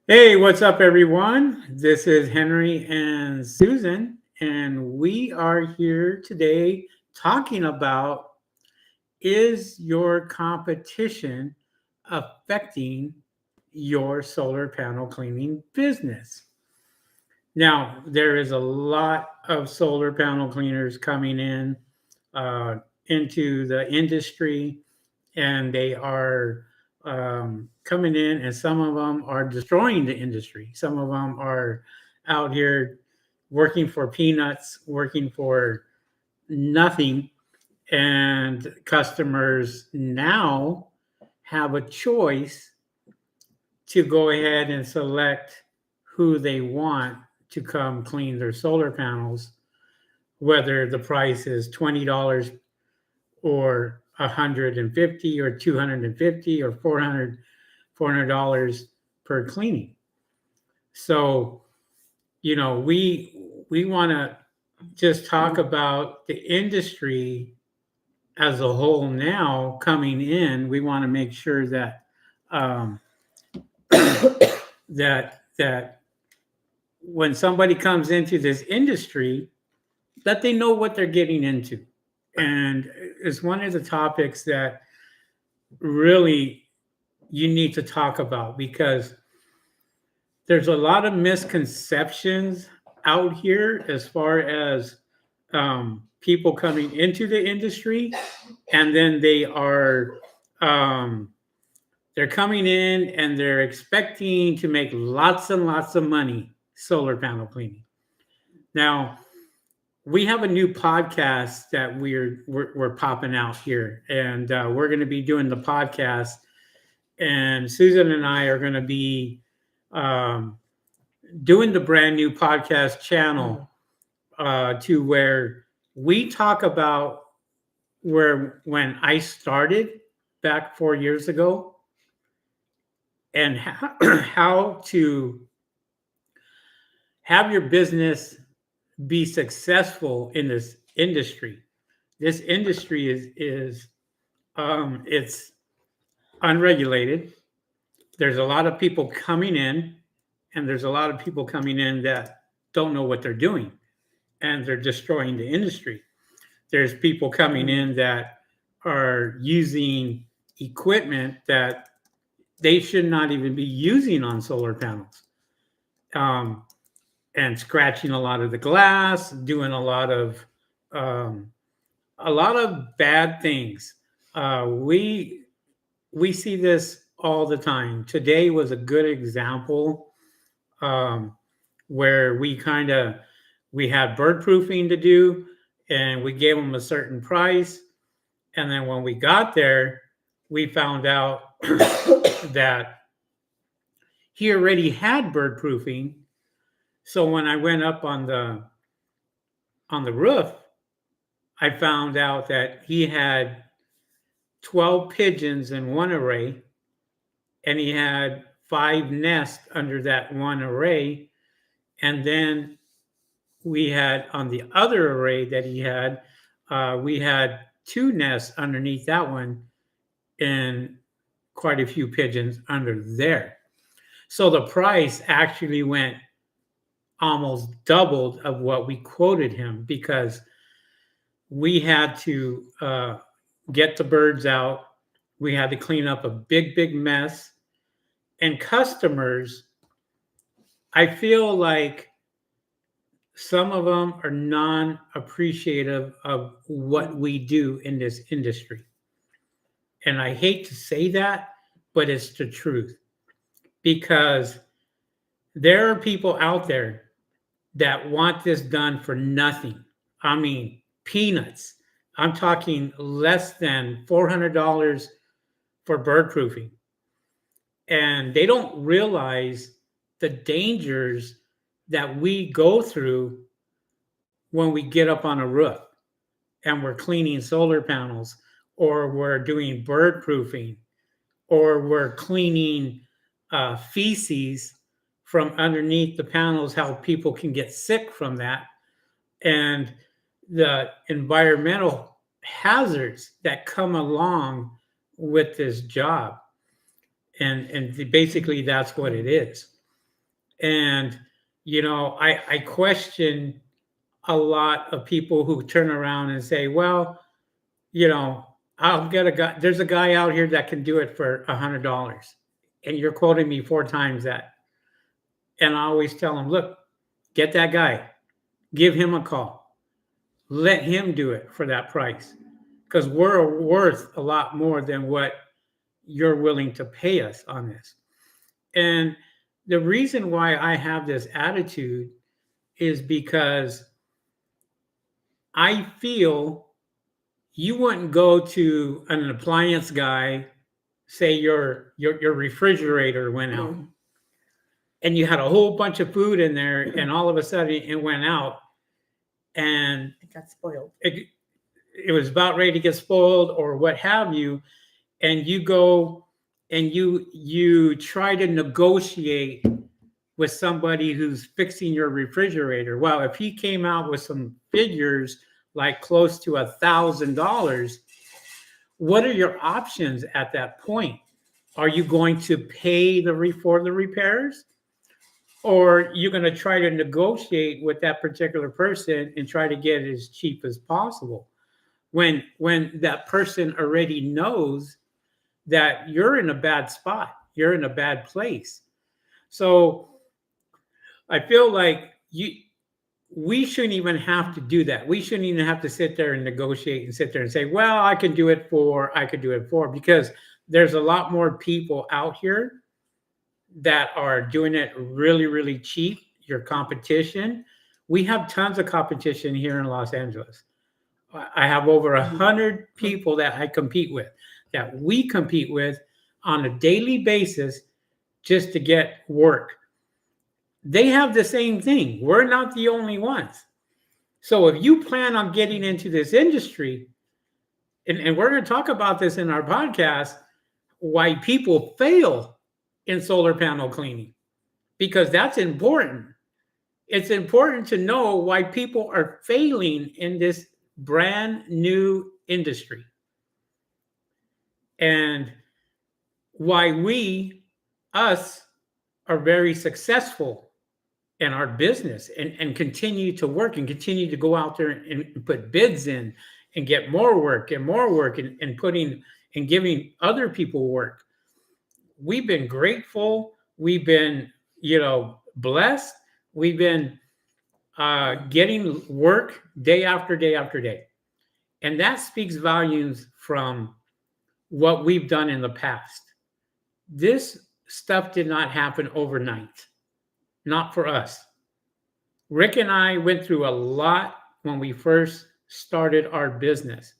Hey, what's up, everyone? This is Henry and Susan, and we are here today talking about, is your competition affecting your solar panel cleaning business? Now, there is a lot of solar panel cleaners coming in uh, into the industry, and they are coming in, and some of them are destroying the industry. Some of them are out here working for peanuts, working for nothing, and customers now have a choice to go ahead and select who they want to come clean their solar panels, whether the price is $20 or 150 or 250 or 400 dollars per cleaning. So, we want to just talk about the industry as a whole now coming in. We want to make sure that um, that when somebody comes into this industry, that they know what they're getting into. And it's one of the topics that really you need to talk about, because there's a lot of misconceptions out here as far as people coming into the industry, and then um, they're coming in and they're expecting to make lots and lots of money solar panel cleaning. Now, we have a new podcast that we're popping out here, and we're going to be doing the podcast. And Susan and I are going to be um, doing the brand new podcast channel to where we talk about where when I started back 4 years ago, and how to have your business be successful in this industry. This industry is it's unregulated. There's a lot of people coming in, and there's a lot of people coming in that don't know what they're doing, and they're destroying the industry. There's people coming in that are using equipment that they should not even be using on solar panels, um, and scratching a lot of the glass, doing um, a lot of bad things. We see this all the time. Today was a good example, um, where we had bird proofing to do, and we gave them a certain price, and then when we got there, we found out that he already had bird proofing. So when I went up on the roof, I found out that he had 12 pigeons in one array, and he had 5 nests under that one array. And then we had on the other array that he had, we had 2 nests underneath that one, and quite a few pigeons under there. So the price actually went almost doubled of what we quoted him, because we had to get the birds out. We had to clean up a big mess. And customers, I feel like some of them are non appreciative of what we do in this industry. And I hate to say that, but it's the truth, because there are people out there that want this done for nothing. I mean, peanuts. I'm talking less than $400 for bird proofing. And they don't realize the dangers that we go through when we get up on a roof and we're cleaning solar panels, or we're doing bird proofing, or we're cleaning feces from underneath the panels, how people can get sick from that, and the environmental hazards that come along with this job. And basically, that's what it is. And, I question a lot of people who turn around and say, well, you know, I'll get a guy, there's a guy out here that can do it for $100. And you're quoting me 4 times that. And I always tell them, look, get that guy, give him a call, let him do it for that price. Because we're worth a lot more than what you're willing to pay us on this. And the reason why I have this attitude is because I feel you wouldn't go to an appliance guy, say your refrigerator went out and you had a whole bunch of food in there and all of a sudden it went out and It got spoiled. It was about ready to get spoiled or what have you, and you go and you try to negotiate with somebody who's fixing your refrigerator. Well, if he came out with some figures like close to $1,000, what are your options at that point? Are you going to pay for the repairs? Or are you going to try to negotiate with that particular person and try to get it as cheap as possible? When that person already knows that you're in a bad spot, you're in a bad place. So I feel like we shouldn't even have to do that. We shouldn't even have to sit there and negotiate and sit there and say, well, I could do it for, because there's a lot more people out here that are doing it really, really cheap. Your competition. We have tons of competition here in Los Angeles. I have over 100 people that I compete with, that we compete with on a daily basis just to get work. They have the same thing. We're not the only ones. So if you plan on getting into this industry, and we're going to talk about this in our podcast, why people fail in solar panel cleaning, because that's important. It's important to know why people are failing in this brand new industry and why us, are very successful in our business and continue to work and continue to go out there and put bids in and get more work and putting and giving other people work. We've been grateful. We've been, blessed. We've been getting work day after day after day. And that speaks volumes from what we've done in the past. This stuff did not happen overnight, not for us. Rick and I went through a lot when we first started our business.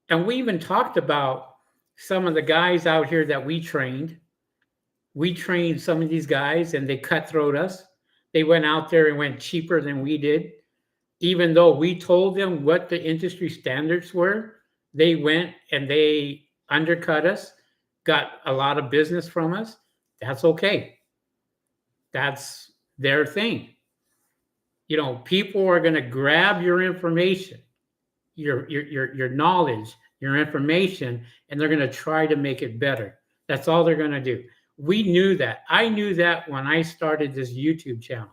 And we even talked about some of the guys out here that we trained. We trained some of these guys and they cutthroat us. They went out there and went cheaper than we did. Even though we told them what the industry standards were, they went and they undercut us, got a lot of business from us. That's okay. That's their thing. People are going to grab your information, your knowledge, your information, and they're going to try to make it better. That's all they're going to do. We knew that. I knew that when I started this YouTube channel.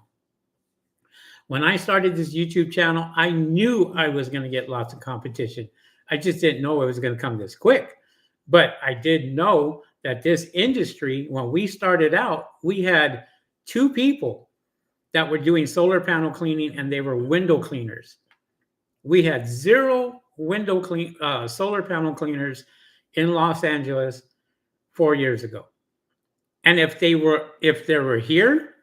When I started this YouTube channel, I knew I was going to get lots of competition. I just didn't know it was going to come this quick. But I did know that this industry, when we started out, we had 2 people that were doing solar panel cleaning and they were window cleaners. We had 0 solar panel cleaners in Los Angeles 4 years ago. And if they were here,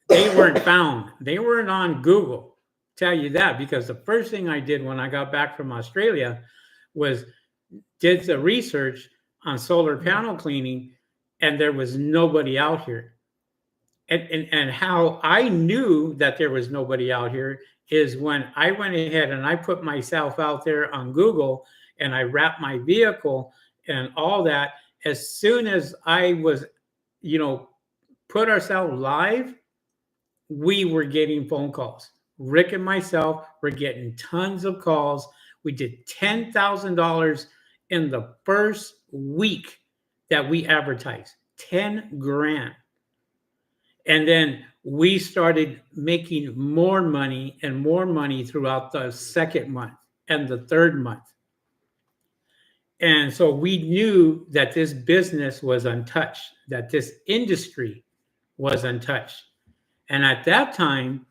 they weren't found. They weren't on Google. Tell you that, because the first thing I did when I got back from Australia was did the research on solar panel cleaning, and there was nobody out here. And how I knew that there was nobody out here is when I went ahead and I put myself out there on Google and I wrapped my vehicle and all that. As soon as I was, put ourselves live, we were getting phone calls. Rick and myself were getting tons of calls. We did $10,000 in the first week that we advertised. 10 grand. And then we started making more money and more money throughout the second month and the third month. And so we knew that this business was untouched, that this industry was untouched. And at that time,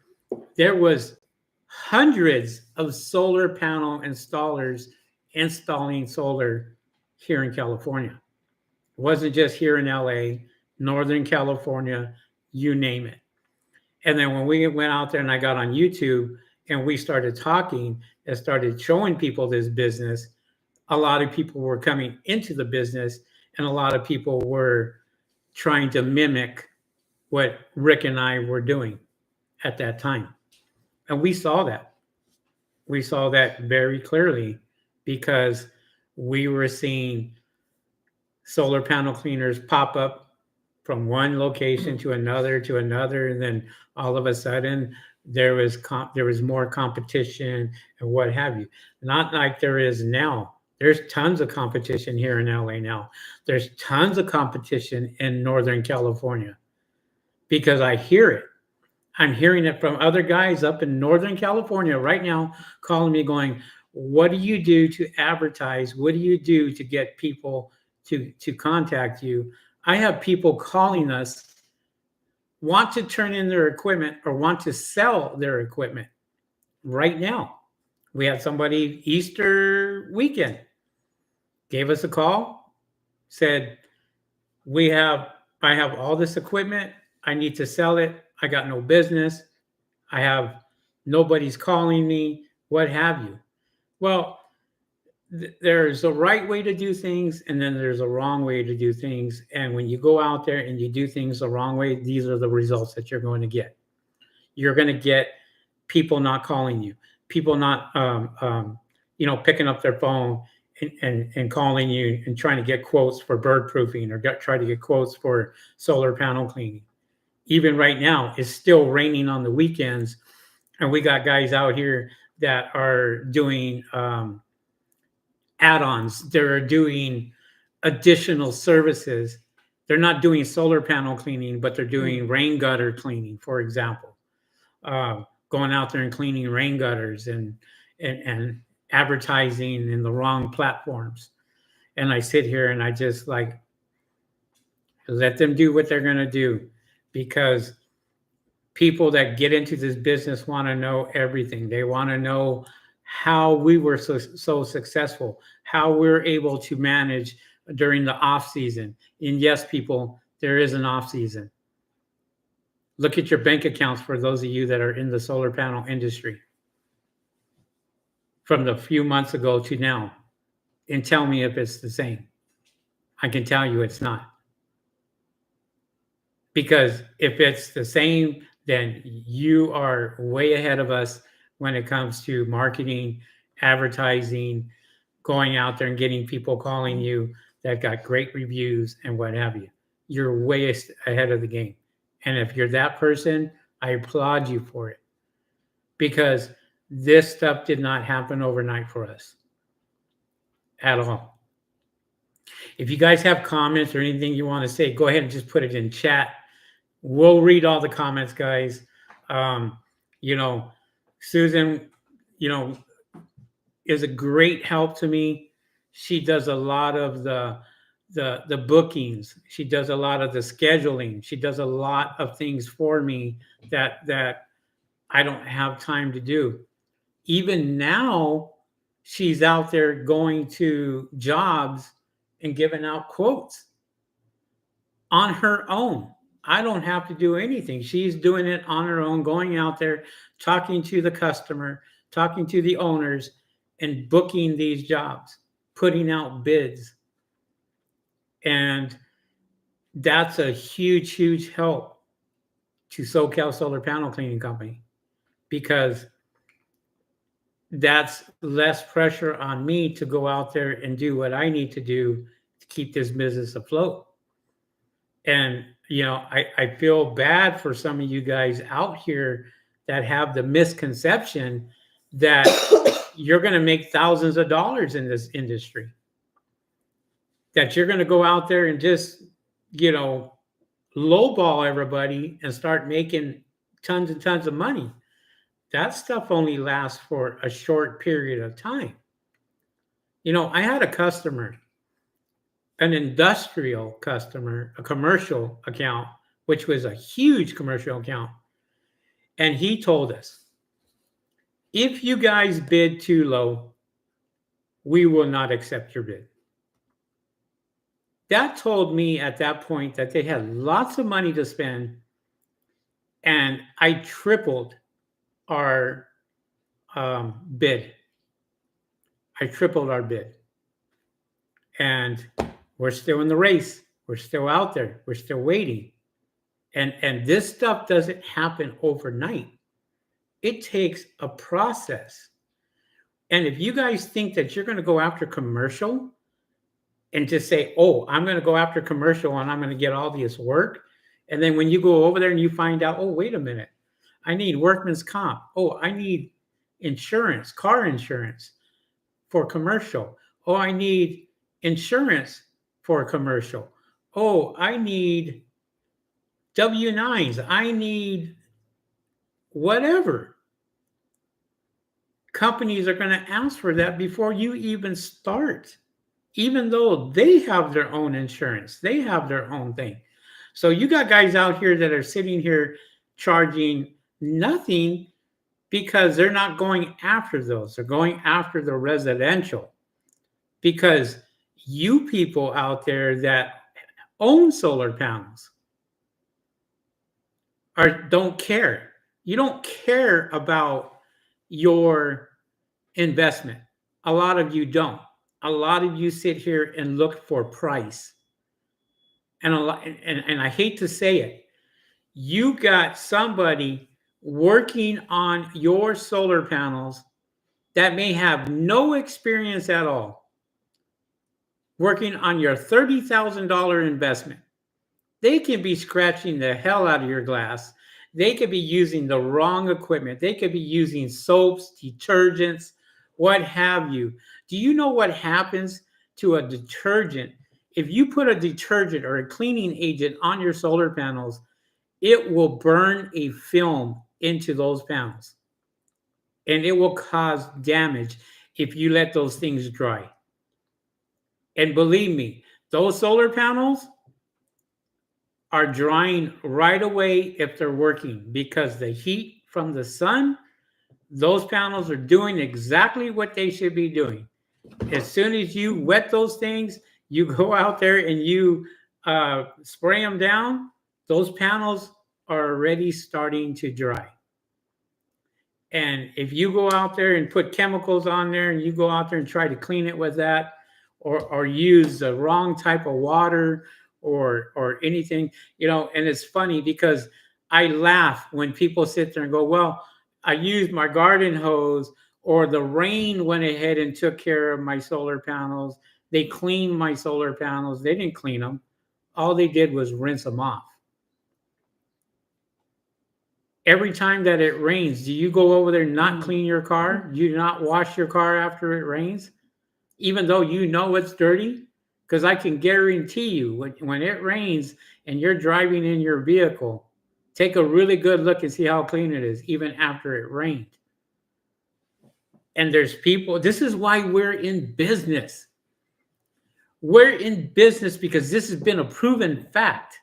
there was hundreds of solar panel installers installing solar here in California. It wasn't just here in LA, Northern California, you name it. And then when we went out there and I got on YouTube and we started talking and started showing people this business, a lot of people were coming into the business and a lot of people were trying to mimic what Rick and I were doing at that time. And we saw that. We saw that very clearly because we were seeing solar panel cleaners pop up from one location to another, and then all of a sudden there was more competition and what have you. Not like there is now. There's tons of competition here in LA now. There's tons of competition in Northern California because I hear it. I'm hearing it from other guys up in Northern California right now calling me going, what do you do to advertise? What do you do to get people to contact you? I have people calling us, want to turn in their equipment or want to sell their equipment right now. We had somebody Easter weekend gave us a call, said, I have all this equipment. I need to sell it. I got no business. Nobody's calling me, what have you. Well, there's a right way to do things and then there's a wrong way to do things. And when you go out there and you do things the wrong way, these are the results that you're going to get. You're going to get people not calling you, people not, picking up their phone and calling you and trying to get quotes for bird proofing or try to get quotes for solar panel cleaning. Even right now, it's still raining on the weekends. And we got guys out here that are doing add-ons. They're doing additional services. They're not doing solar panel cleaning, but they're doing rain gutter cleaning, for example. Going out there and cleaning rain gutters and advertising in the wrong platforms. And I sit here and I just like let them do what they're going to do, because people that get into this business want to know everything. They want to know how we were so successful, how we're able to manage during the off season. And yes, people, there is an off season. Look at your bank accounts for those of you that are in the solar panel industry from the few months ago to now, and tell me if it's the same. I can tell you it's not. Because if it's the same, then you are way ahead of us when it comes to marketing, advertising, going out there and getting people calling you that got great reviews and what have you. You're way ahead of the game. And if you're that person, I applaud you for it, because this stuff did not happen overnight for us at all. If you guys have comments or anything you want to say, go ahead and just put it in chat. We'll read all the comments, guys. Susan, is a great help to me. She does a lot of the bookings. She does a lot of the scheduling. She does a lot of things for me that I don't have time to do. Even now, she's out there going to jobs and giving out quotes on her own. I don't have to do anything. She's doing it on her own, going out there, talking to the customer, talking to the owners, and booking these jobs, putting out bids. And that's a huge, huge help to SoCal Solar Panel Cleaning Company, because that's less pressure on me to go out there and do what I need to do to keep this business afloat. And, I feel bad for some of you guys out here that have the misconception that you're going to make thousands of dollars in this industry, that you're going to go out there and just, lowball everybody and start making tons and tons of money. That stuff only lasts for a short period of time. I had a customer, an industrial customer, a commercial account, which was a huge commercial account. And he told us, if you guys bid too low, we will not accept your bid. That told me at that point that they had lots of money to spend, and I tripled our bid. I tripled our bid. And we're still in the race. We're still out there. We're still waiting. And this stuff doesn't happen overnight. It takes a process. And if you guys think that you're going to go after commercial and just say, oh, I'm going to go after commercial and I'm going to get all this work. And then when you go over there and you find out, oh, wait a minute, I need workman's comp. Oh, I need insurance, car insurance for commercial. Oh, I need insurance for commercial. Oh, I need W-9s. I need whatever. Companies are going to ask for that before you even start, even though they have their own insurance. They have their own thing. So you got guys out here that are sitting here charging nothing because they're not going after those. They're going after the residential, because you people out there that own solar panels don't care. You don't care about your investment. A lot of you don't. A lot of you sit here and look for price. And I hate to say it, you got somebody working on your solar panels that may have no experience at all, working on your $30,000 investment. They can be scratching the hell out of your glass. They could be using the wrong equipment. They could be using soaps, detergents, what have you. Do you know what happens to a detergent? If you put a detergent or a cleaning agent on your solar panels, it will burn a film into those panels. And it will cause damage if you let those things dry. And believe me, those solar panels are drying right away if they're working, because the heat from the sun, those panels are doing exactly what they should be doing. As soon as you wet those things, you go out there and you spray them down, those panels are already starting to dry. And if you go out there and put chemicals on there and you go out there and try to clean it with that, or use the wrong type of water or anything, and it's funny because I laugh when people sit there and go, well, I used my garden hose, or the rain went ahead and took care of my solar panels. They cleaned my solar panels. They didn't clean them. All they did was rinse them off. Every time that it rains, do you go over there and not clean your car? Do you not wash your car after it rains, even though you know it's dirty? Because I can guarantee you, when it rains and you're driving in your vehicle, take a really good look and see how clean it is, even after it rained. And there's people, this is why we're in business. We're in business because this has been a proven fact.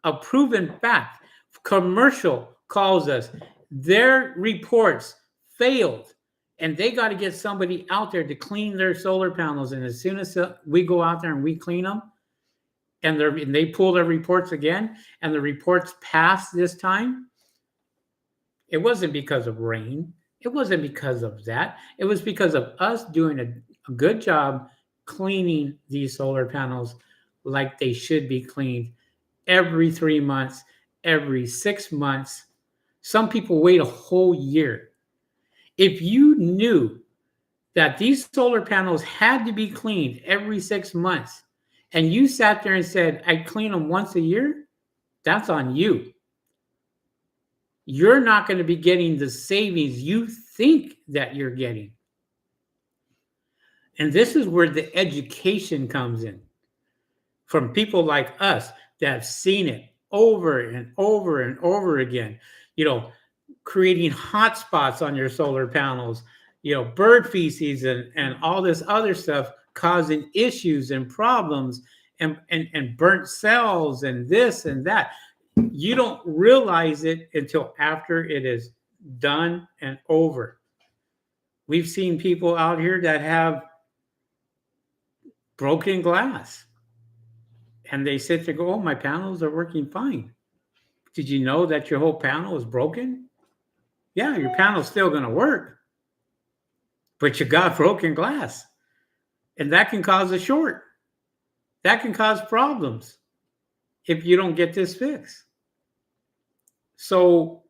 A proven fact. Commercial calls us. Their reports failed, and they got to get somebody out there to clean their solar panels. And as soon as we go out there and we clean them, and they pull their reports again, and the reports pass this time, it wasn't because of rain. It wasn't because of that. It was because of us doing a good job cleaning these solar panels like they should be cleaned every 3 months, every 6 months. Some people wait a whole year. If you knew that these solar panels had to be cleaned every 6 months, and you sat there and said, I clean them once a year, that's on you. You're not going to be getting the savings you think that you're getting. And this is where the education comes in from people like us that have seen it over and over and over again. You know, creating hot spots on your solar panels, bird feces and all this other stuff causing issues and problems and burnt cells and this and that. You don't realize it until after it is done and over. We've seen people out here that have broken glass and they sit there go, oh, my panels are working fine. Did you know that your whole panel is broken? Yeah, your panel's still going to work, but you got broken glass. And that can cause a short. That can cause problems if you don't get this fixed. So,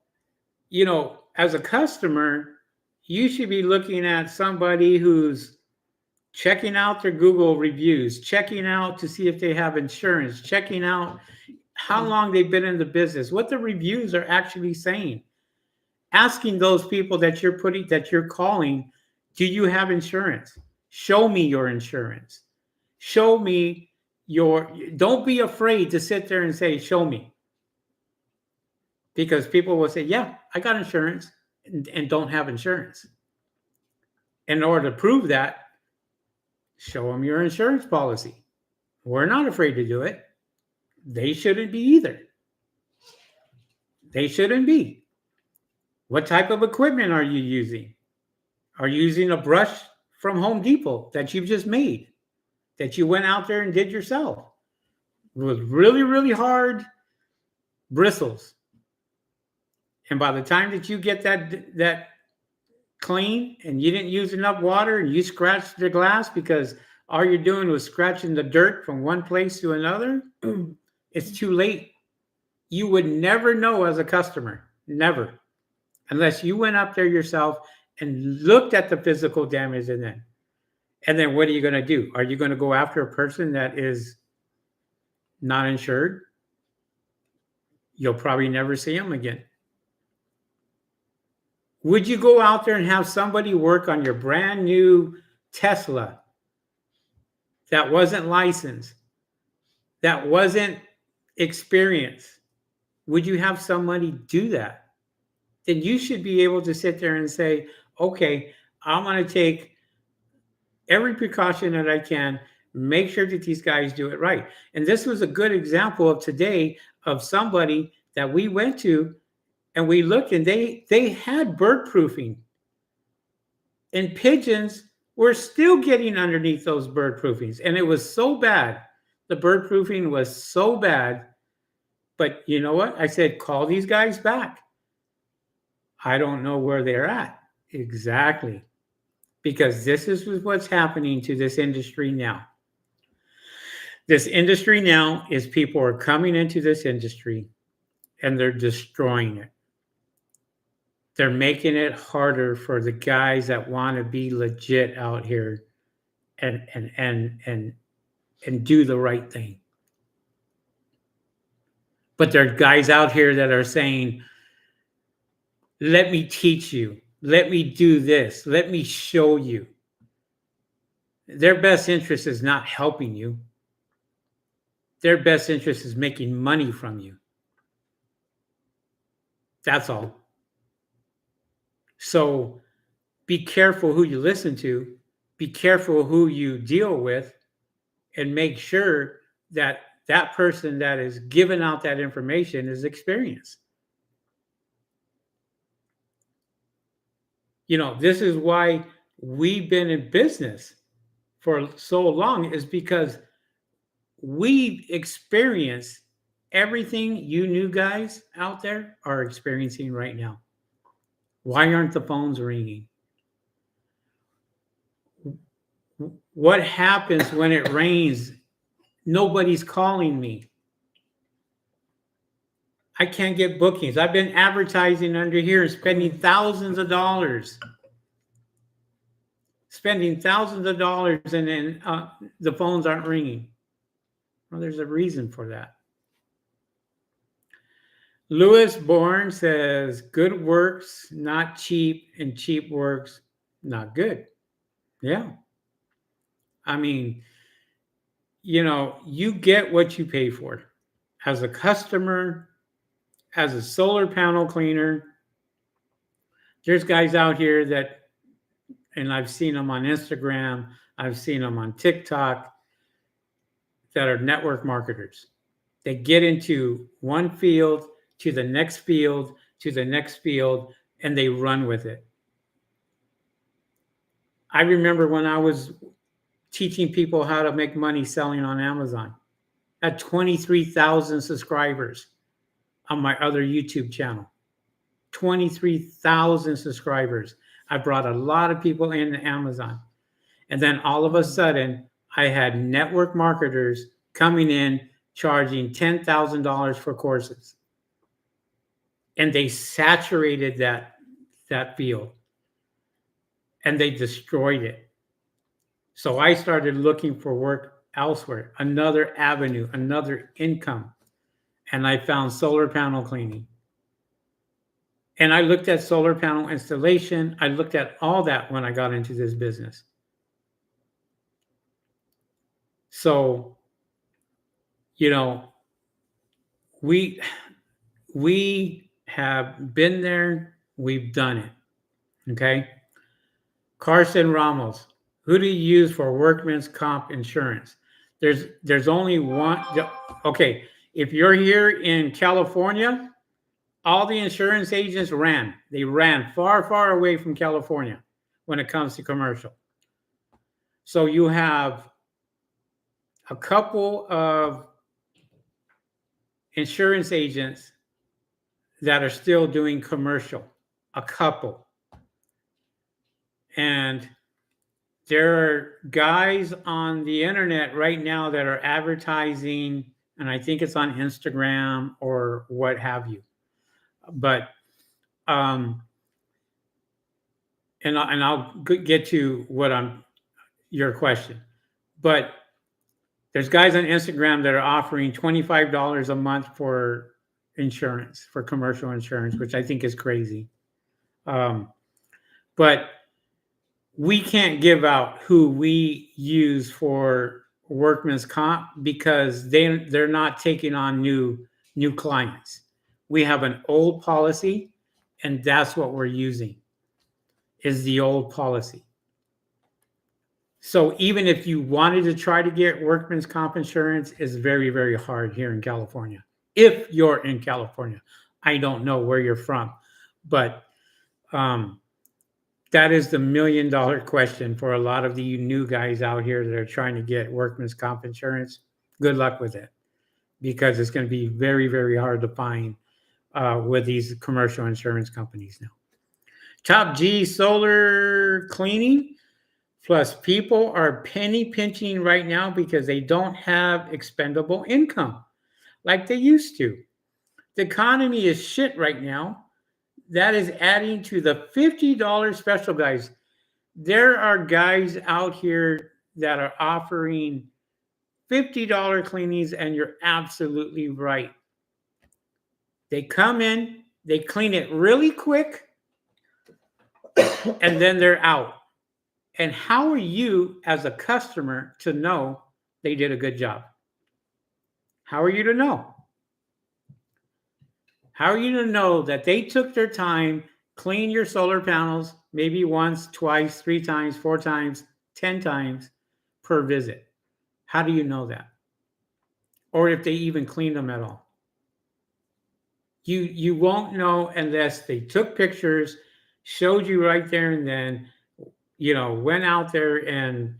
as a customer, you should be looking at somebody who's checking out their Google reviews, checking out to see if they have insurance, checking out how long they've been in the business, what the reviews are actually saying. Asking those people that you're calling, do you have insurance? Show me your insurance. Show me don't be afraid to sit there and say, show me. Because people will say, yeah, I got insurance and don't have insurance. In order to prove that, show them your insurance policy. We're not afraid to do it. They shouldn't be either. They shouldn't be. What type of equipment are you using? Are you using a brush from Home Depot that you've just made, that you went out there and did yourself with really, really hard bristles? And by the time that you get that clean and you didn't use enough water and you scratched the glass because all you're doing was scratching the dirt from one place to another, it's too late. You would never know as a customer, never, unless you went up there yourself and looked at the physical damage and then what are you going to do? Are you going to go after a person that is not insured? You'll probably never see them again. Would you go out there and have somebody work on your brand new Tesla that wasn't licensed, that wasn't experienced? Would you have somebody do that? Then you should be able to sit there and say, okay, I'm going to take every precaution that I can, make sure that these guys do it right. And this was a good example of today of somebody that we went to and we looked and they had bird proofing. And pigeons were still getting underneath those bird proofings. And it was so bad. The bird proofing was so bad. But you know what? I said, call these guys back. I don't know where they're at. Exactly. Because this is what's happening to this industry now. This industry now is people are coming into this industry and they're destroying it. They're making it harder for the guys that want to be legit out here and do the right thing. But there are guys out here that are saying, let me teach you. Let me do this. Let me show you. Their best interest is not helping you. Their best interest is making money from you. That's all. So be careful who you listen to. Be careful who you deal with. And make sure that that person that is giving out that information is experienced. This is why we've been in business for so long, is because we've experienced everything you new guys out there are experiencing right now. Why aren't the phones ringing? What happens when it rains? Nobody's calling me. I can't get bookings. I've been advertising under here, spending thousands of dollars. And then the phones aren't ringing. Well, there's a reason for that. Lewis Bourne says, good works, not cheap, and cheap works, not good. Yeah. I mean, you get what you pay for. as a customer, as a solar panel cleaner, there's guys out here that, and I've seen them on Instagram, I've seen them on TikTok, that are network marketers. They get into one field to the next field to the next field and they run with it. I remember when I was teaching people how to make money selling on Amazon. I had 23,000 subscribers on my other YouTube channel. 23,000 subscribers. I brought a lot of people into Amazon. And then all of a sudden, I had network marketers coming in charging $10,000 for courses. And they saturated that field. And they destroyed it. So I started looking for work elsewhere, another avenue, another income. And I found solar panel cleaning. And I looked at solar panel installation. I looked at all that when I got into this business. So, you know, we have been there. We've done it. Okay. Carson Ramos, who do you use for workman's comp insurance? There's only one. Okay. If you're here in California, all the insurance agents ran. They ran far, far away from California when it comes to commercial. So you have a couple of insurance agents that are still doing commercial, a couple. And there are guys on the internet right now that are advertising, and I think it's on Instagram or what have you. But and I'll get to your question. But there's guys on Instagram that are offering $25 a month for insurance, for commercial insurance, which I think is crazy. But we can't give out who we use for workman's comp because they're not taking on new clients. We have an old policy, and that's what we're using, is the old policy. So even if you wanted to try to get workman's comp insurance, it's very, very hard here in California. If you're in California, I don't know where you're from, but that is the $1 million question for a lot of the new guys out here that are trying to get workman's comp insurance. Good luck with it, because it's going to be very, very hard to find with these commercial insurance companies now. Top G solar cleaning. Plus, people are penny pinching right now because they don't have expendable income like they used to. The economy is shit right now. That is adding to the $50 special, guys. There are guys out here that are offering $50 cleanings, and you're absolutely right. They come in, they clean it really quick, and then they're out. And how are you as a customer to know they did a good job? How are you to know? How are you to know that they took their time, clean your solar panels, maybe once, twice, 3 times, 4 times, 10 times per visit? How do you know that? Or if they even cleaned them at all? You won't know unless they took pictures, showed you right there and then, went out there and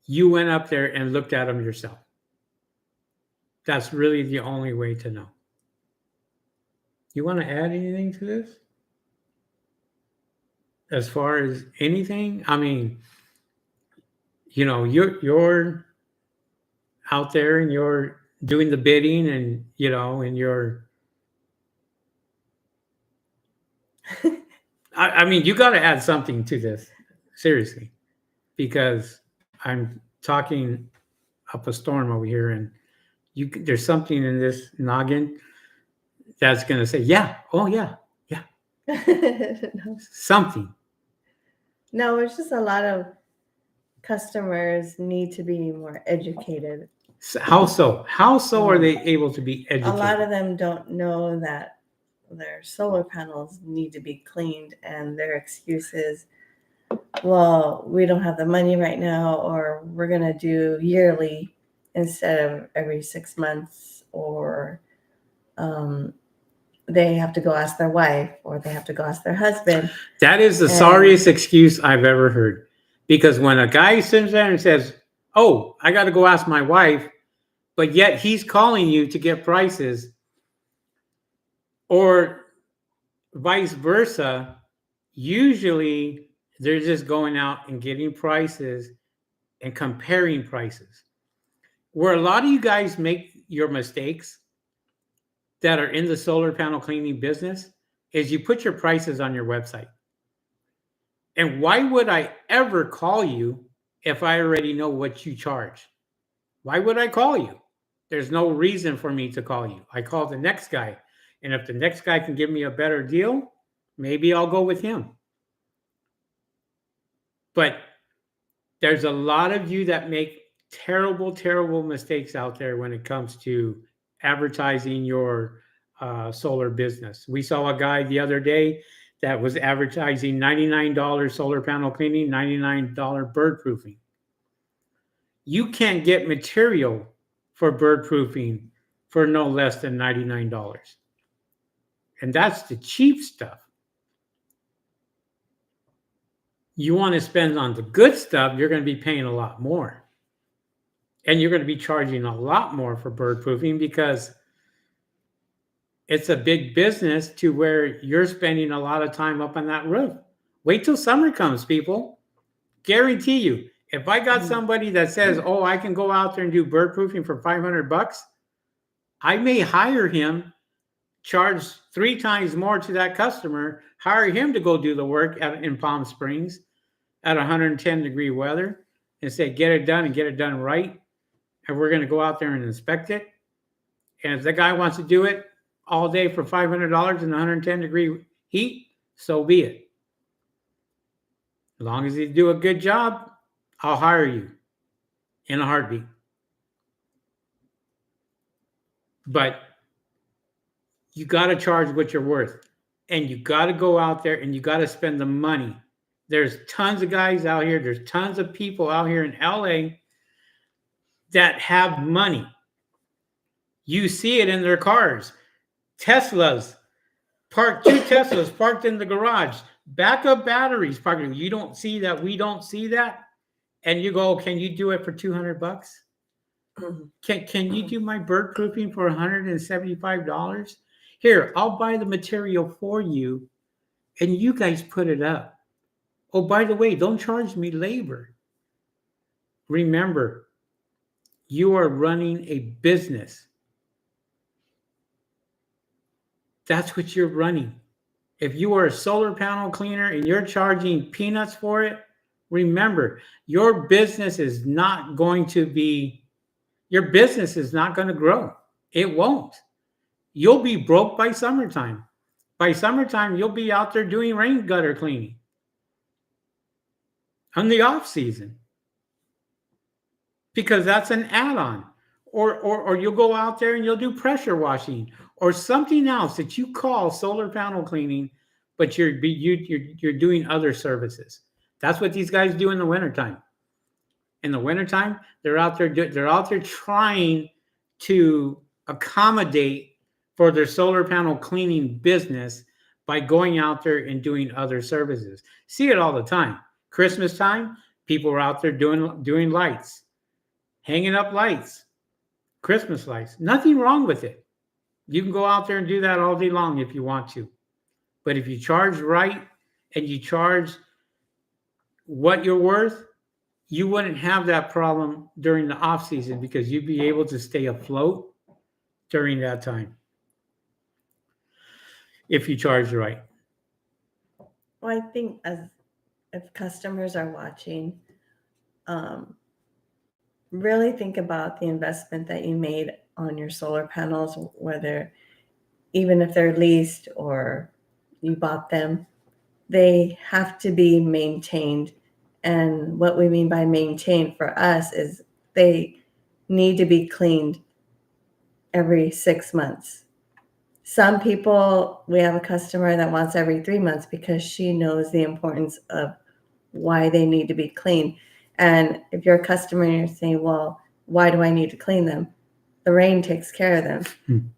you went up there and looked at them yourself. That's really the only way to know. You want to add anything to this? As far as anything? I mean, you're out there and you're doing the bidding and, and you're... I mean, you got to add something to this, seriously, because I'm talking up a storm over here, and there's something in this noggin that's going to say, yeah, oh yeah, yeah, No. Something. No, it's just a lot of customers need to be more educated. How so? How so are Um, they able to be A lot educated? of them don't know that their solar panels need to be cleaned, and their excuse is, well, we don't have the money right now, or we're going to do yearly instead of every 6 months, or um, they have to go ask their wife, or they have to go ask their husband. That is the And sorriest excuse I've ever heard. Because when a guy sits there and says, "Oh, I got to go ask my wife," but yet he's calling you to get prices, or vice versa, usually they're just going out and getting prices and comparing prices. Where a lot of you guys make your mistakes that are in the solar panel cleaning business is you put your prices on your website. And why would I ever call you if I already know what you charge? Why would I call you? There's no reason for me to call you. I call the next guy. And if the next guy can give me a better deal, maybe I'll go with him. But there's a lot of you that make terrible, terrible mistakes out there when it comes to advertising your solar business. We saw a guy the other day that was advertising $99 solar panel cleaning, $99 bird proofing. You can't get material for bird proofing for no less than $99. And that's the cheap stuff. You want to spend on the good stuff, you're going to be paying a lot more. And you're going to be charging a lot more for bird proofing because it's a big business to where you're spending a lot of time up on that roof. Wait till summer comes, people. Guarantee you, if I got somebody that says, "Oh, I can go out there and do bird proofing for $500," I may hire him, charge 3 times more to that customer, hire him to go do the work in Palm Springs at 110-degree weather, and say, "Get it done and get it done right." And we're going to go out there and inspect it. And if the guy wants to do it all day for $500 in 110-degree heat, so be it. As long as you do a good job, I'll hire you in a heartbeat. But you got to charge what you're worth. And you got to go out there and you got to spend the money. There's tons of guys out here, there's tons of people out here in LA that have money. You see it in their cars. Teslas, two Teslas parked in the garage, backup batteries parked. You don't see that. We don't see that. And you go, "Can you do it for $200? Can you do my bird proofing for $175? Here, I'll buy the material for you, and you guys put it up. Oh, by the way, don't charge me labor." Remember, you are running a business. That's what you're running. If you are a solar panel cleaner and you're charging peanuts for it, remember, your business is not going to grow. It won't. You'll be broke by summertime. By summertime, you'll be out there doing rain gutter cleaning on the off season because that's an add-on. Or you'll go out there and you'll do pressure washing or something else that you call solar panel cleaning, but you're doing other services. That's what these guys do in the wintertime. In the wintertime, they're out there trying to accommodate for their solar panel cleaning business by going out there and doing other services. See it all the time. Christmas time, people are out there doing lights, hanging up lights, Christmas lights. Nothing wrong with it. You can go out there and do that all day long if you want to. But if you charge right and you charge what you're worth, you wouldn't have that problem during the off season because you'd be able to stay afloat during that time if you charge right. Well, I think as if customers are watching, um, really think about the investment that you made on your solar panels, whether even if they're leased or you bought them, they have to be maintained. And what we mean by maintained for us is they need to be cleaned every 6 months. Some people, we have a customer that wants every 3 months because she knows the importance of why they need to be cleaned. And if you're a customer and you're saying, well, why do I need to clean them? The rain takes care of them.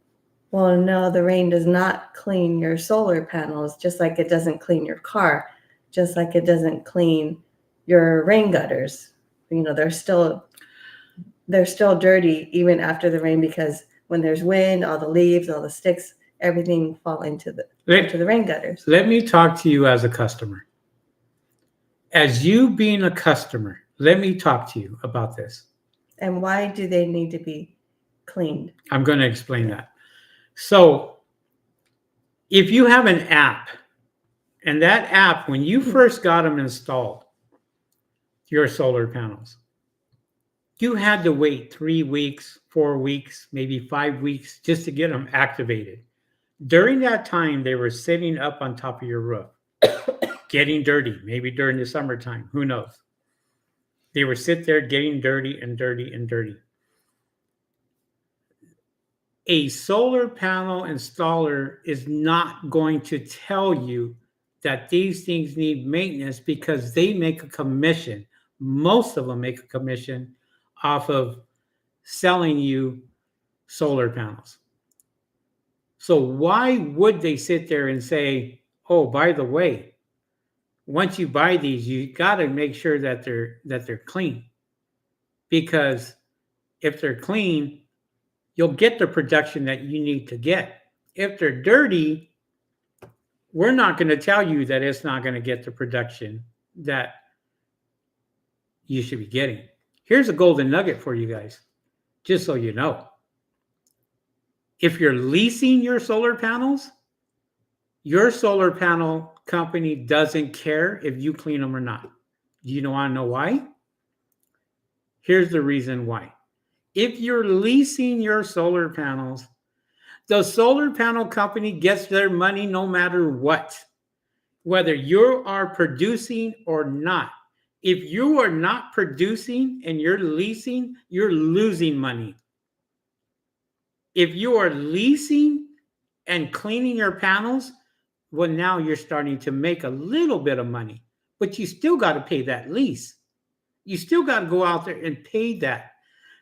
Well, no, the rain does not clean your solar panels, just like it doesn't clean your car, just like it doesn't clean your rain gutters. They're still dirty even after the rain, because when there's wind, all the leaves, all the sticks, everything fall into the rain gutters. Let me talk to you as a customer. As you being a customer, let me talk to you about this. And why do they need to be cleaned? I'm going to explain that. So if you have an app, and that app, when you first got them installed, your solar panels, you had to wait 3 weeks, 4 weeks, maybe 5 weeks just to get them activated. During that time, they were sitting up on top of your roof, getting dirty, maybe during the summertime, who knows? They would sit there getting dirty and dirty and dirty. A solar panel installer is not going to tell you that these things need maintenance, because they make a commission. Most of them make a commission off of selling you solar panels. So why would they sit there and say, oh, by the way, once you buy these, you got to make sure that they're clean, because if they're clean, you'll get the production that you need to get. If they're dirty, we're not going to tell you that it's not going to get the production that you should be getting. Here's a golden nugget for you guys, just so you know. If you're leasing your solar panels, your solar panel company doesn't care if you clean them or not. Do you want to know why? Here's the reason why. If you're leasing your solar panels, the solar panel company gets their money no matter what, whether you are producing or not. If you are not producing and you're leasing, you're losing money. If you are leasing and cleaning your panels, well, now you're starting to make a little bit of money, but you still got to pay that lease. You still got to go out there and pay that.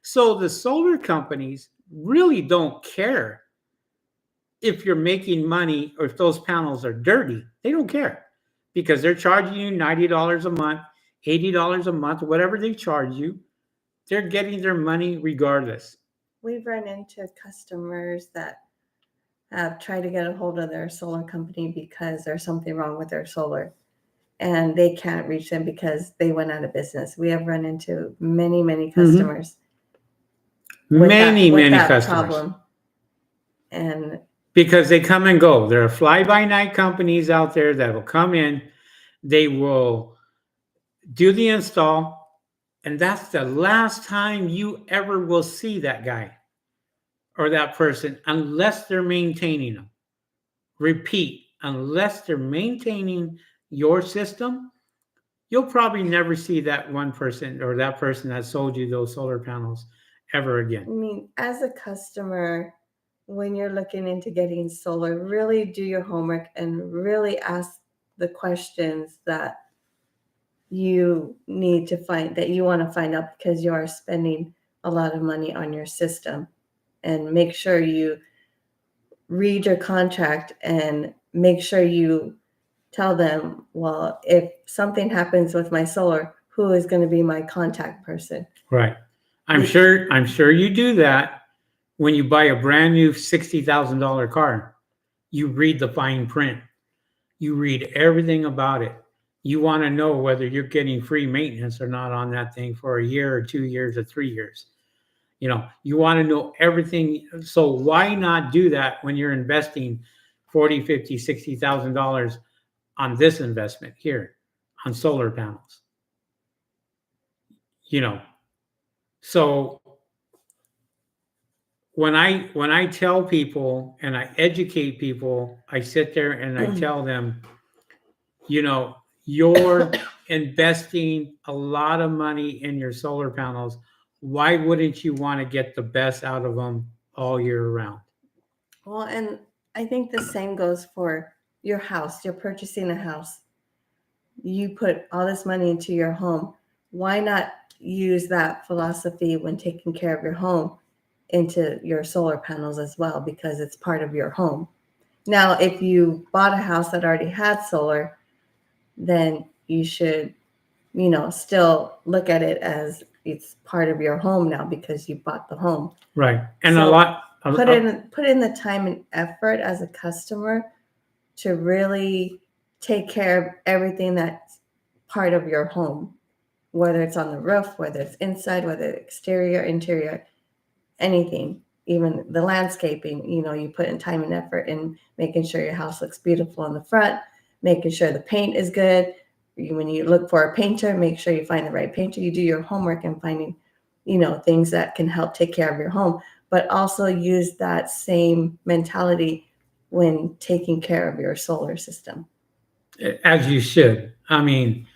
So the solar companies really don't care if you're making money or if those panels are dirty. They don't care, because they're charging you $90 a month, $80 a month, whatever they charge you. They're getting their money regardless. We've run into customers that have tried to get a hold of their solar company because there's something wrong with their solar, and they can't reach them because they went out of business. We have run into many customers. Many customers. Problem. And because they come and go. There are fly-by-night companies out there that will come in. They will do the install, and that's the last time you ever will see that guy or that person, unless they're maintaining them. Repeat, unless they're maintaining your system, you'll probably never see that one person or that person that sold you those solar panels ever again. I mean, as a customer, when you're looking into getting solar, really do your homework and really ask the questions that you need to find, that you want to find out, because you are spending a lot of money on your system. And make sure you read your contract and make sure you tell them, well, if something happens with my solar, who is going to be my contact person? Right. I'm sure you do that when you buy a brand new $60,000 car. You read the fine print. You read everything about it. You want to know whether you're getting free maintenance or not on that thing for a year or 2 years or 3 years. You want to know everything. So why not do that when you're investing $40, $50, $60,000 on this investment here on solar panels? So when I tell people and I educate people, I sit there and I tell them, you're investing a lot of money in your solar panels. why wouldn't you want to get the best out of them all year round? Well, and I think the same goes for your house. You're purchasing a house. You put all this money into your home. Why not use that philosophy when taking care of your home into your solar panels as well? Because it's part of your home. Now, if you bought a house that already had solar, then you should, still look at it as it's part of your home now because you bought the home. Right. And So put in the time and effort as a customer to really take care of everything that's part of your home, whether it's on the roof, whether it's inside, whether it's exterior, interior, anything, even the landscaping. You put in time and effort in making sure your house looks beautiful in the front, making sure the paint is good. When you look for a painter, make sure you find the right painter. You do your homework and finding, things that can help take care of your home, but also use that same mentality when taking care of your solar system. as you should. I mean,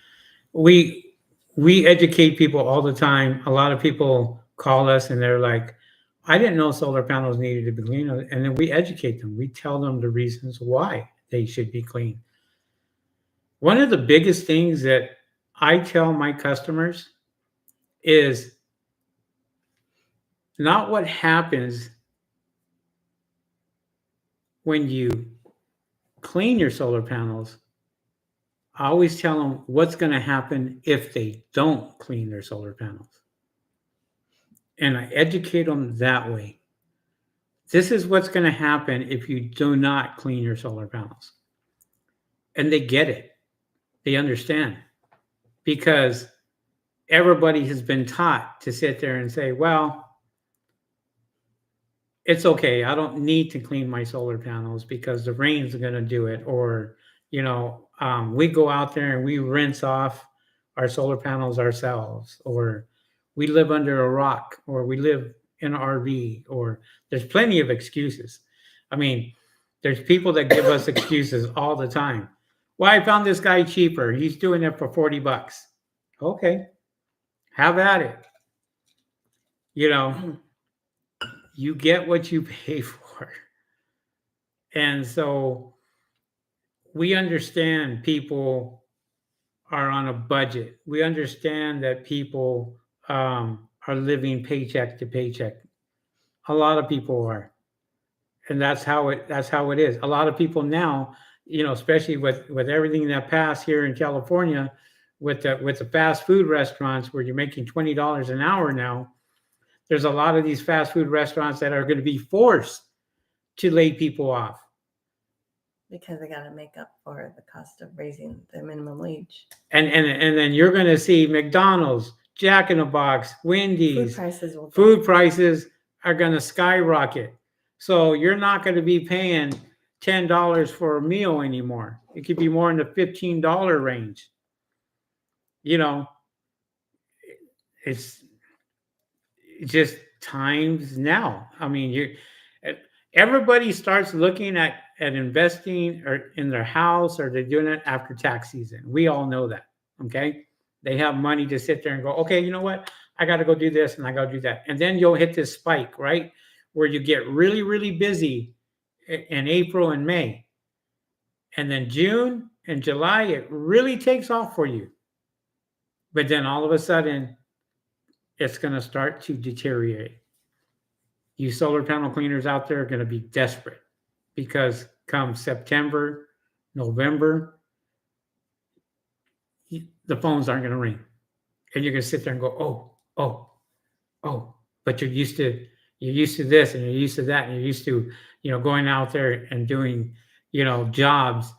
we we educate people all the time. A lot of people call us and they're like, I didn't know solar panels needed to be clean. And then we educate them. We tell them the reasons why they should be clean. One of the biggest things that I tell my customers is not what happens when you clean your solar panels. I always tell them what's going to happen if they don't clean their solar panels. And I educate them that way. This is what's going to happen if you do not clean your solar panels. And they get it. They understand because everybody has been taught to sit there and say, well, it's okay. I don't need to clean my solar panels because the rain's going to do it. Or, we go out there and we rinse off our solar panels ourselves, or we live under a rock, or we live in an RV, or there's plenty of excuses. I mean, there's people that give us excuses all the time. Well, I found this guy cheaper. He's doing it for $40. Okay, have at it. You know, you get what you pay for. And so we understand people are on a budget. We understand that people are living paycheck to paycheck. A lot of people are, and that's how it is. A lot of people now, especially with everything that passed here in California, with the fast food restaurants where you're making $20 an hour now. There's a lot of these fast food restaurants that are going to be forced to lay people off. Because they got to make up for the cost of raising the minimum wage. And then you're going to see McDonald's, Jack in the Box, Wendy's. Food prices are going to skyrocket. So you're not going to be paying $10 for a meal anymore. It could be more in the $15 range. It's just times now. I mean, everybody starts looking at investing or in their house, or they're doing it after tax season. We all know that. Okay. They have money to sit there and go, okay, you know what? I got to go do this and I got to do that. And then you'll hit this spike, right? Where you get really, really busy in April and May. And then June and July, it really takes off for you. But then all of a sudden, it's going to start to deteriorate. You solar panel cleaners out there are going to be desperate because come September, November, the phones aren't going to ring. And you're going to sit there and go, oh, but you're used to this and you're used to that and you're used to, going out there and doing, jobs.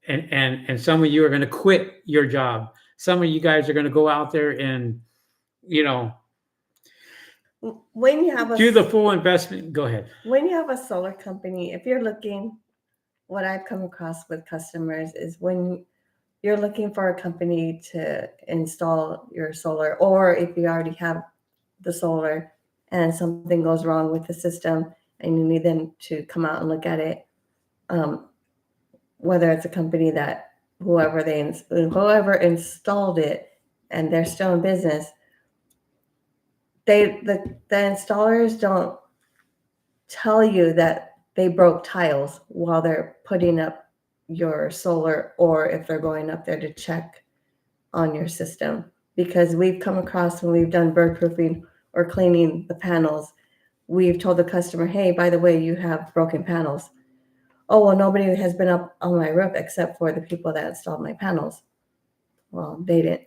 And some of you are going to quit your job. Some of you guys are going to go out there and, when you have do the full investment. Go ahead. When you have a solar company, if you're looking, what I've come across with customers is when you're looking for a company to install your solar, or if you already have the solar and something goes wrong with the system and you need them to come out and look at it, whether it's a company that whoever installed it and they're still in business, the installers don't tell you that they broke tiles while they're putting up your solar, or if they're going up there to check on your system, because we've come across when we've done bird proofing or cleaning the panels, we've told the customer, hey, by the way, you have broken panels. Oh, well, nobody has been up on my roof except for the people that installed my panels. Well, they didn't.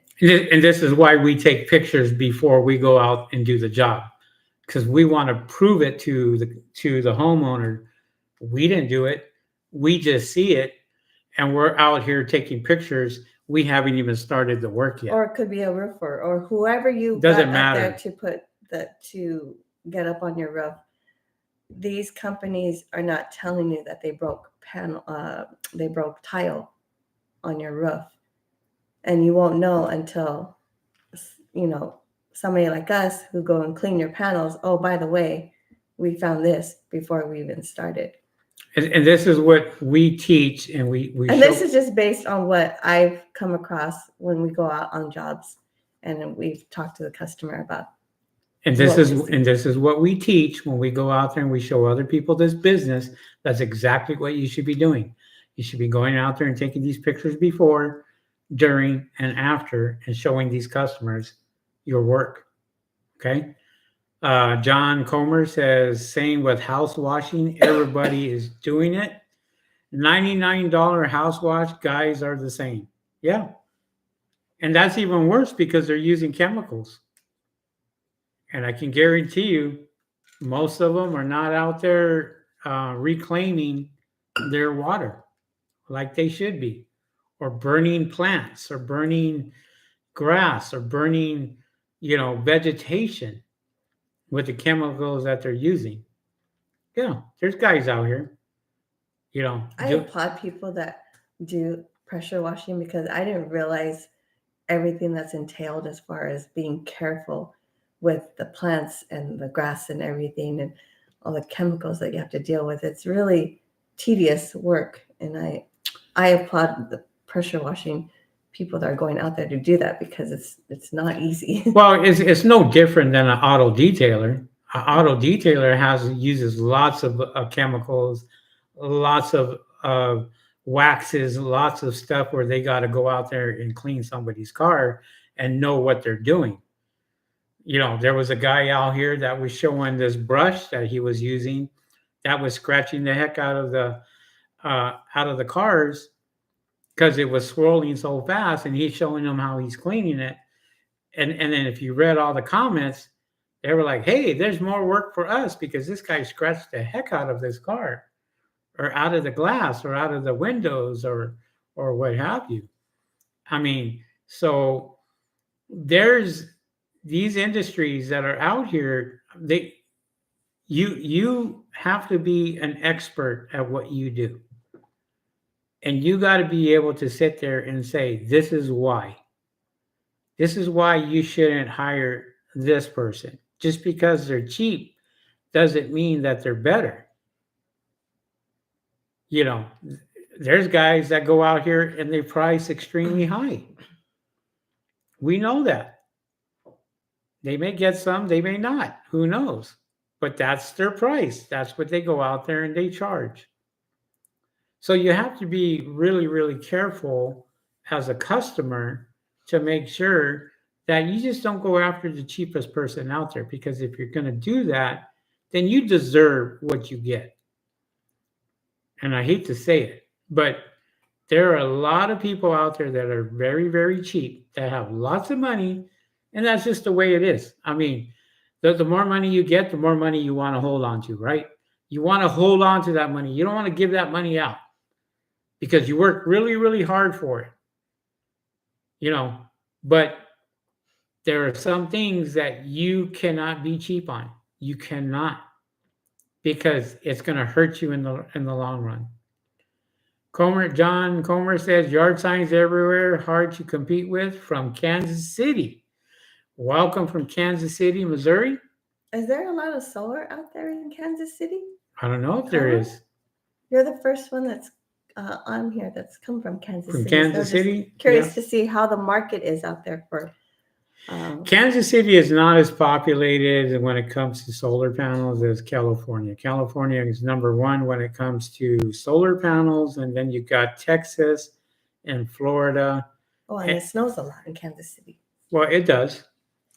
And this is why we take pictures before we go out and do the job, because we want to prove it to the homeowner. We didn't do it. We just see it, and we're out here taking pictures. We haven't even started the work yet. Or it could be a roofer or whoever you Doesn't got matter. up there to get up on your roof. These companies are not telling you that they broke tile on your roof, and you won't know until somebody like us who go and clean your panels. Oh, by the way, we found this before we even started. And this is what we teach, and we and this is just based on what I've come across when we go out on jobs, and we've talked to the customer about. And this is what we teach when we go out there and we show other people this business. That's exactly what you should be doing. You should be going out there and taking these pictures before, during, and after, and showing these customers your work. Okay. John Comer says, same with house washing. Everybody is doing it. $99 house wash, guys are the same. Yeah. And that's even worse because they're using chemicals. And I can guarantee you, most of them are not out there reclaiming their water like they should be, or burning plants, or burning grass, or burning, vegetation with the chemicals that they're using. There's guys out here, I applaud people that do pressure washing, because I didn't realize everything that's entailed as far as being careful with the plants and the grass and everything, and all the chemicals that you have to deal with. It's really tedious work, and I applaud the pressure washing people that are going out there to do that, because it's not easy. Well, it's no different than an auto detailer. An auto detailer uses lots of chemicals, lots of waxes, lots of stuff where they got to go out there and clean somebody's car and know what they're doing. There was a guy out here that was showing this brush that he was using that was scratching the heck out of the cars because it was swirling so fast, and he's showing them how he's cleaning it. And then if you read all the comments, they were like, hey, there's more work for us because this guy scratched the heck out of this car, or out of the glass, or out of the windows, or what have you. I mean, so there's these industries that are out here. You have to be an expert at what you do. And you got to be able to sit there and say, this is why. This is why you shouldn't hire this person. Just because they're cheap doesn't mean that they're better. There's guys that go out here and they price extremely high. We know that. They may get some, they may not. Who knows? But that's their price. That's what they go out there and they charge. So you have to be really, really careful as a customer to make sure that you just don't go after the cheapest person out there, because if you're going to do that, then you deserve what you get. And I hate to say it, but there are a lot of people out there that are very, very cheap, that have lots of money, and that's just the way it is. I mean, the more money you get, the more money you want to hold on to, right? You want to hold on to that money. You don't want to give that money out because you work really, really hard for it. But there are some things that you cannot be cheap on. You cannot, because it's going to hurt you in the long run. John Comer says, yard signs everywhere, hard to compete with, from Kansas City. Welcome from Kansas City, Missouri. Is there a lot of solar out there in Kansas City? I don't know if there is. You're the first one that's on here that's come from Kansas City. From Kansas City? Curious to see how the market is out there for Um, Kansas City is not as populated when it comes to solar panels as California. California is number one when it comes to solar panels, and then you've got Texas and Florida. oh, and Eh, it snows a lot in Kansas City. Well, it does,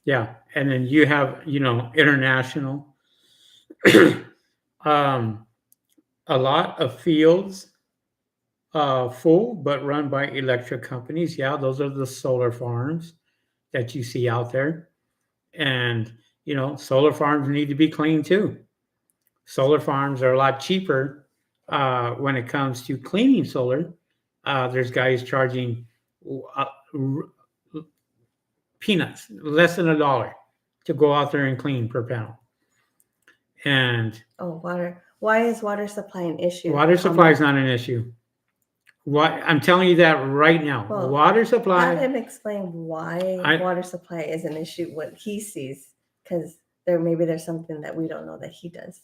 yeah. And then you have, international, um, a lot of fields full, but run by electric companies. Yeah, those are the solar farms that you see out there. And, solar farms need to be cleaned too. Solar farms are a lot cheaper when it comes to cleaning solar. There's guys charging uh, peanuts, less than $1 to go out there and clean per panel. And Oh, water. Why is water supply an issue? water supply is not an issue. What I'm telling you that right now, Well, water have supply. him explain why I water supply is an issue, what he sees, because there's something that we don't know that he does.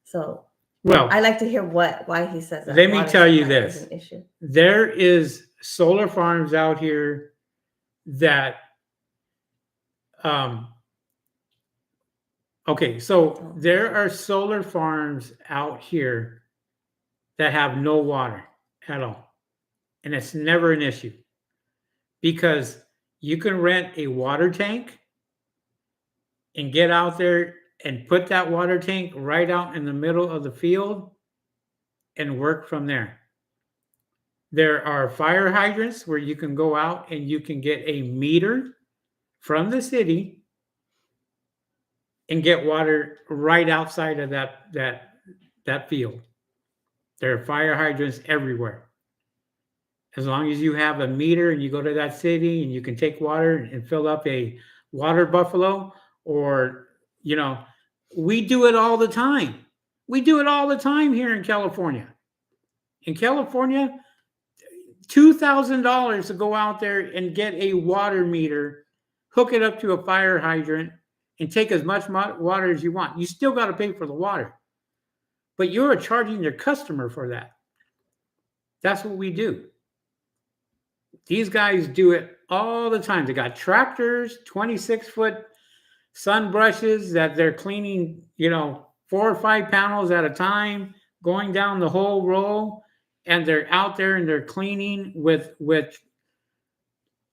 So well, I like to hear why he says that. let me water tell you supply is this: an issue. there is solar farms out here that okay, so there are solar farms out here that have no water at all, and it's never an issue because you can rent a water tank and get out there and put that water tank right out in the middle of the field and work from there. There are fire hydrants where you can go out and you can get a meter from the city and get water right outside of that field. There are fire hydrants everywhere. As long as you have a meter and you go to that city and you can take water and fill up a water buffalo, or we do it all the time. We do it all the time here in California. In California, $2,000 to go out there and get a water meter, hook it up to a fire hydrant, and take as much water as you want. You still got to pay for the water, but you're charging your customer for that. That's what we do. These guys do it all the time. They got tractors, 26-foot sun brushes that they're cleaning, 4 or 5 panels at a time, going down the whole row, and they're out there and they're cleaning with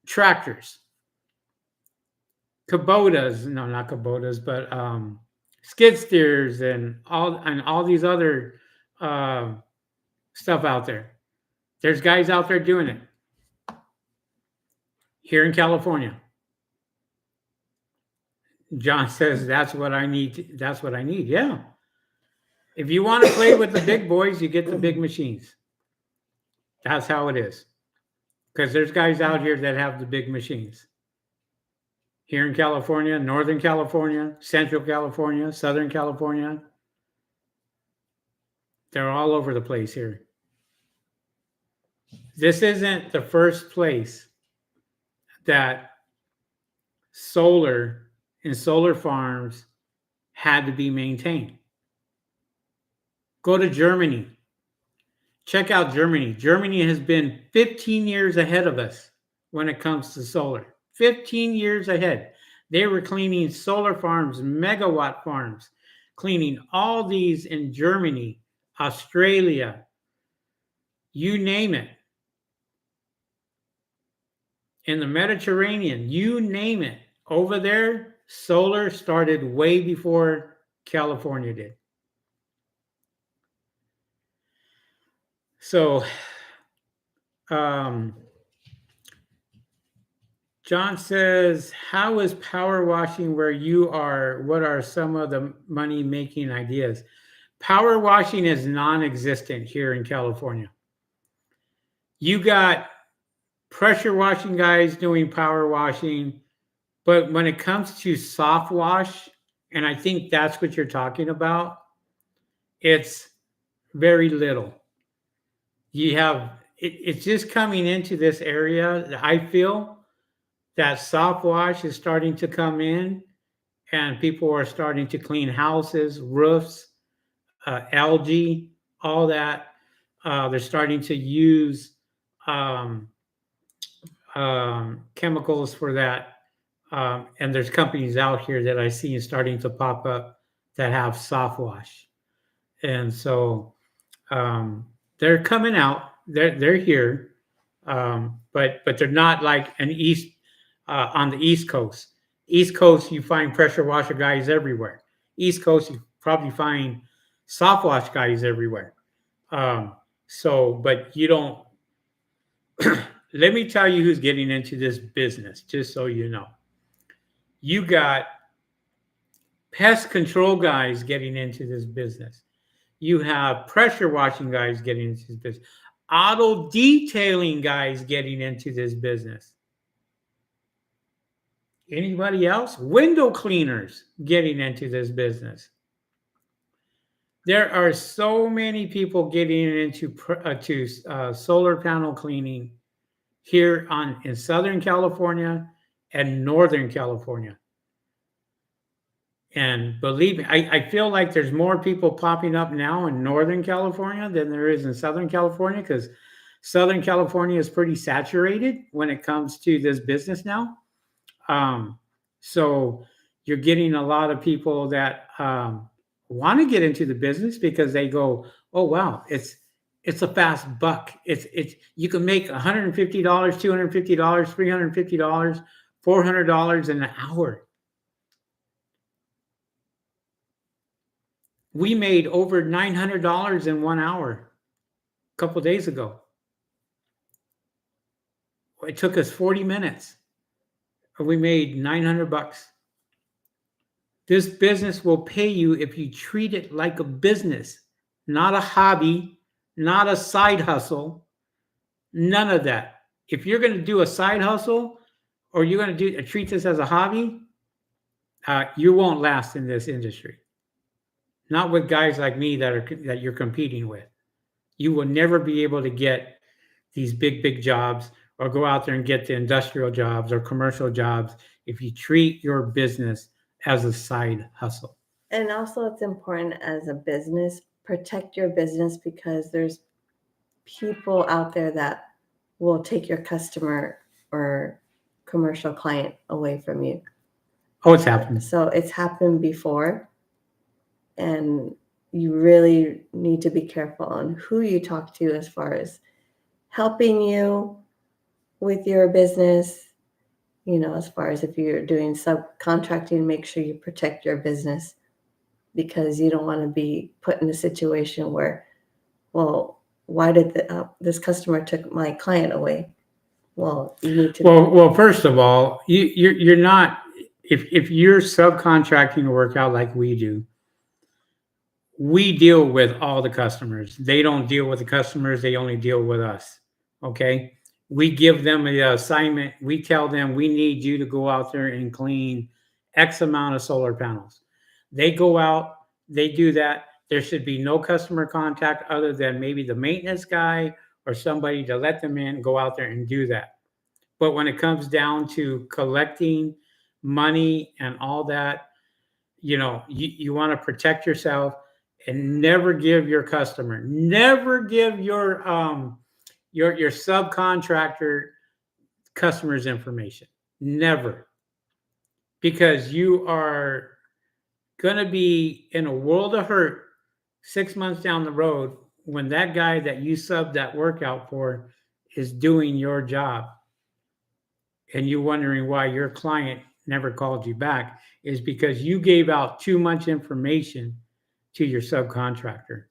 tractors, Kubotas, no, not Kubotas, but skid steers and all these other stuff out there. There's guys out there doing it here in California. John says that's what I need. That's what I need. Yeah. If you want to play with the big boys, you get the big machines. That's how it is. Because there's guys out here that have the big machines. Here in California, Northern California, Central California, Southern California. They're all over the place here. This isn't the first place that solar and solar farms had to be maintained. Go to Germany. Check out Germany. Germany has been 15 years ahead of us when it comes to solar. 15 years ahead. They were cleaning solar farms, megawatt farms, cleaning all these in Germany, Australia, you name it. In the Mediterranean, you name it. Over there, solar started way before California did. So, John says, how is power washing where you are? What are some of the money making ideas? Power washing is non-existent here in California. You got pressure washing guys doing power washing, but when it comes to soft wash, and I think that's what you're talking about, it's very little. You have it's just coming into this area. I feel that soft wash is starting to come in, and people are starting to clean houses, roofs, algae, all that. They're starting to use chemicals for that And there's companies out here that I see starting to pop up that have soft wash. And so they're coming out. They're here, but they're not like an east on the East Coast. East Coast, you find pressure washer guys everywhere. East Coast, you probably find soft wash guys everywhere. Um, but you don't. Let me tell you who's getting into this business, just so you know. You got pest control guys getting into this business. You have pressure washing guys getting into this business. Auto detailing guys getting into this business. Anybody else? Window cleaners getting into this business. There are so many people getting into solar panel cleaning here in Southern California and Northern California. And believe me, I feel like there's more people popping up now in Northern California than there is in Southern California, because Southern California is pretty saturated when it comes to this business now. Um, so you're getting a lot of people that want to get into the business because they go, oh wow, it's a fast buck. It's you can make $150, $250, $350, $400 in an hour. We made over $900 in 1 hour a couple days ago. It took us 40 minutes. We made 900 bucks. This business will pay you if you treat it like a business, not a hobby, not a side hustle, none of that. If you're going to do a side hustle or you're going to treat this as a hobby, you won't last in this industry. Not with guys like me that you're competing with. You will never be able to get these big jobs or go out there and get the industrial jobs or commercial jobs if you treat your business as a side hustle. And also, it's important as a business, protect your business, because there's people out there that will take your customer or commercial client away from you. Oh, it's happened. So it's happened before, and you really need to be careful on who you talk to as far as helping you with your business. As far as if you're doing subcontracting, make sure you protect your business, because you don't want to be put in a situation where, well, why did this customer took my client away? Well, you need to. Well, first of all, you're not, if you're subcontracting work out like we do, we deal with all the customers. They don't deal with the customers, they only deal with us. Okay. We give them an assignment. We tell them we need you to go out there and clean X amount of solar panels. They go out, they do that. There should be no customer contact other than maybe the maintenance guy or somebody to let them in, go out there and do that. But when it comes down to collecting money and all that, you want to protect yourself and never give your customer, never give your subcontractor customers information. Never. Because you are going to be in a world of hurt 6 months down the road when that guy that you subbed that work out for is doing your job, and you wondering why your client never called you back, is because you gave out too much information to your subcontractor.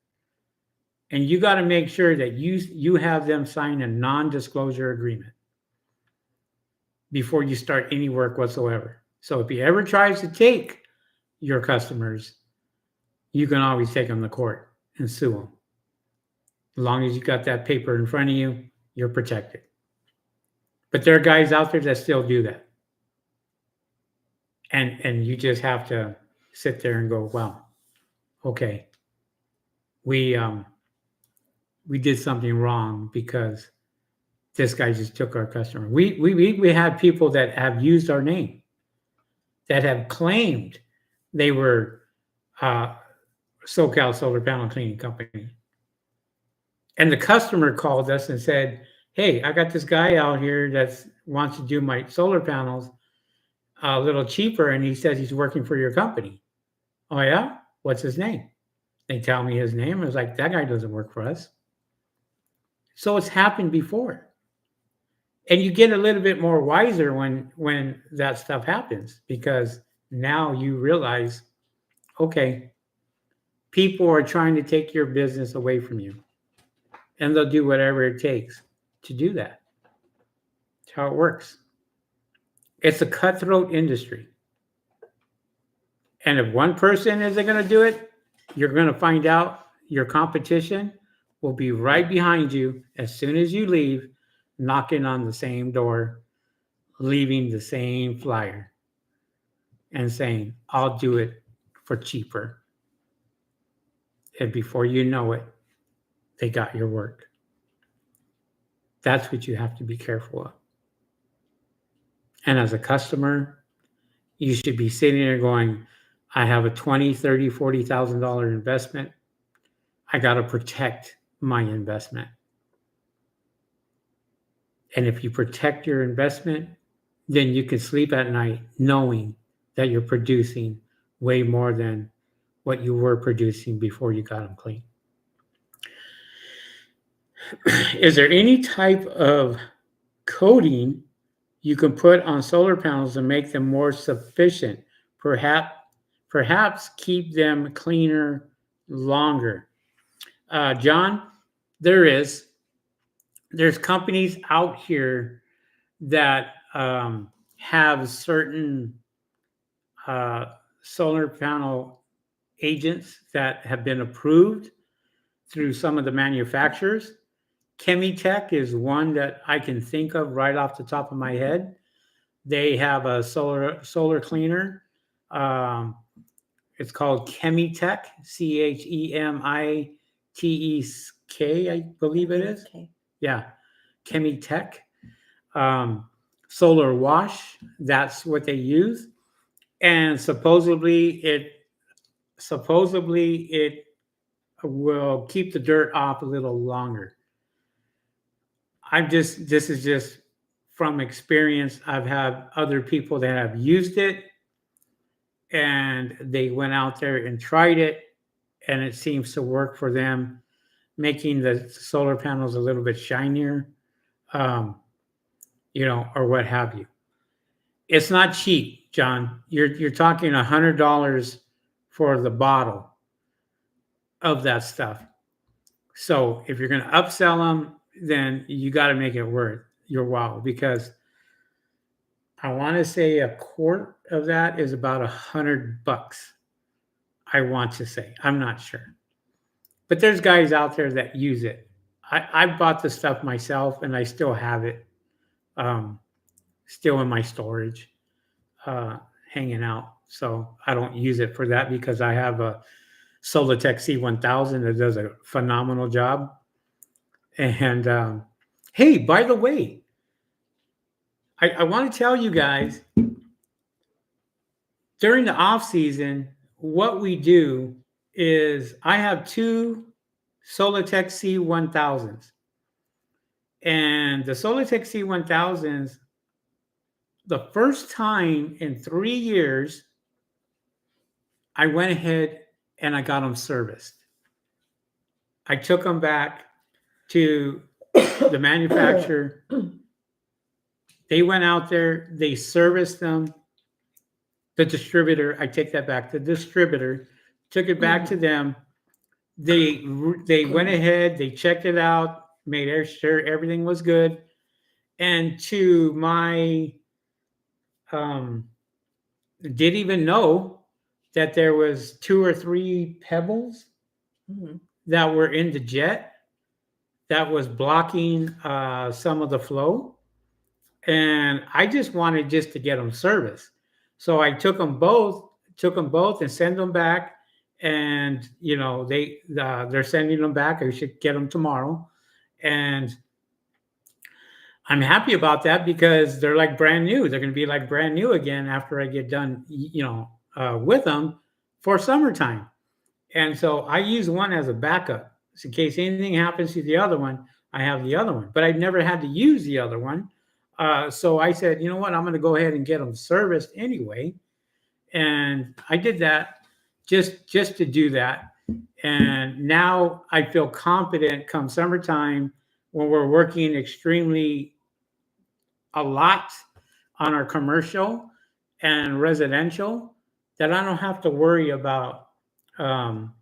And you got to make sure that you have them sign a non-disclosure agreement before you start any work whatsoever. So if he ever tries to take your customers, you can always take them to court and sue them. As long as you got that paper in front of you, you're protected. But there are guys out there that still do that. And you just have to sit there and go, wow, okay, we did something wrong because this guy just took our customer. We had people that have used our name, that have claimed they were SoCal Solar Panel Cleaning Company. And the customer called us and said, hey, I got this guy out here that wants to do my solar panels. a little cheaper, and he says he's working for your company. Oh yeah, what's his name? They tell me his name. I was like, that guy doesn't work for us. So it's happened before, and you get a little bit more wiser when that stuff happens, because now you realize, okay, people are trying to take your business away from you, and they'll do whatever it takes to do that. That's how it works. It's a cutthroat industry. And if one person isn't going to do it, you're going to find out your competition will be right behind you as soon as you leave, knocking on the same door, leaving the same flyer, and saying, I'll do it for cheaper. And before you know it, they got your work. That's what you have to be careful of. And as a customer, you should be sitting there going, I have a $20,000, $30,000, $40,000 investment. I got to protect my investment. And if you protect your investment, then you can sleep at night knowing that you're producing way more than what you were producing before you got them clean. Is there any type of coating you can put on solar panels to make them more sufficient? Perhaps keep them cleaner longer. John, there's companies out here that have certain solar panel agents that have been approved through some of the manufacturers. Chemitech is one that I can think of right off the top of my head. They have a solar cleaner. It's called Chemitech, Chemitech, I believe it is. Okay. Yeah, Chemitech. Solar wash, that's what they use. And supposedly it will keep the dirt off a little longer. This is just from experience. I've had other people that have used it, and they went out there and tried it, and it seems to work for them, making the solar panels a little bit shinier, or what have you. It's not cheap, John. You're talking $100 for the bottle of that stuff. So if you're going to upsell them, then you got to make it worth your while, because I want to say a quart of that is about $100. I want to say, I'm not sure, but there's guys out there that use it. I bought the stuff myself, and I still have it, still in my storage, hanging out. So I don't use it for that, because I have a Solitech C1000 that does a phenomenal job. And hey, by the way, I want to tell you guys, during the off season, what we do is I have two Solitech C1000s. And the Solitech C1000s, the first time in 3 years, I went ahead and I got them serviced. I took them back to the manufacturer. They went out there, they serviced them. The distributor, I take that back. The distributor took it back to them. They went ahead, they checked it out, made sure everything was good. And to my didn't even know that there was 2 or 3 pebbles that were in the jet that was blocking some of the flow. And I just wanted to get them serviced. So I took them both and sent them back. And, they're sending them back. I should get them tomorrow. And I'm happy about that, because they're like brand new. They're going to be like brand new again after I get done, with them for summertime. And so I use one as a backup. So in case anything happens to the other one, I have the other one. But I've never had to use the other one. So I said, you know what, I'm going to go ahead and get them serviced anyway. And I did that just to do that. And now I feel confident come summertime when we're working extremely a lot on our commercial and residential that I don't have to worry about um,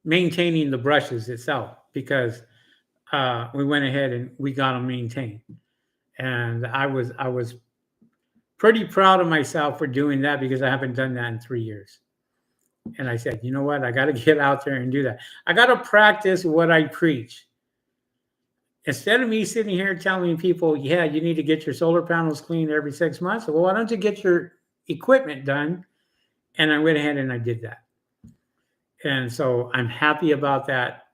maintaining the brushes itself because we went ahead and we got them maintained. And I was pretty proud of myself for doing that because I haven't done that in 3 years. And I said, you know what? I got to get out there and do that. I got to practice what I preach. Instead of me sitting here telling people, yeah, you need to get your solar panels cleaned every 6 months. Well, why don't you get your equipment done? And I went ahead and I did that. And so I'm happy about that.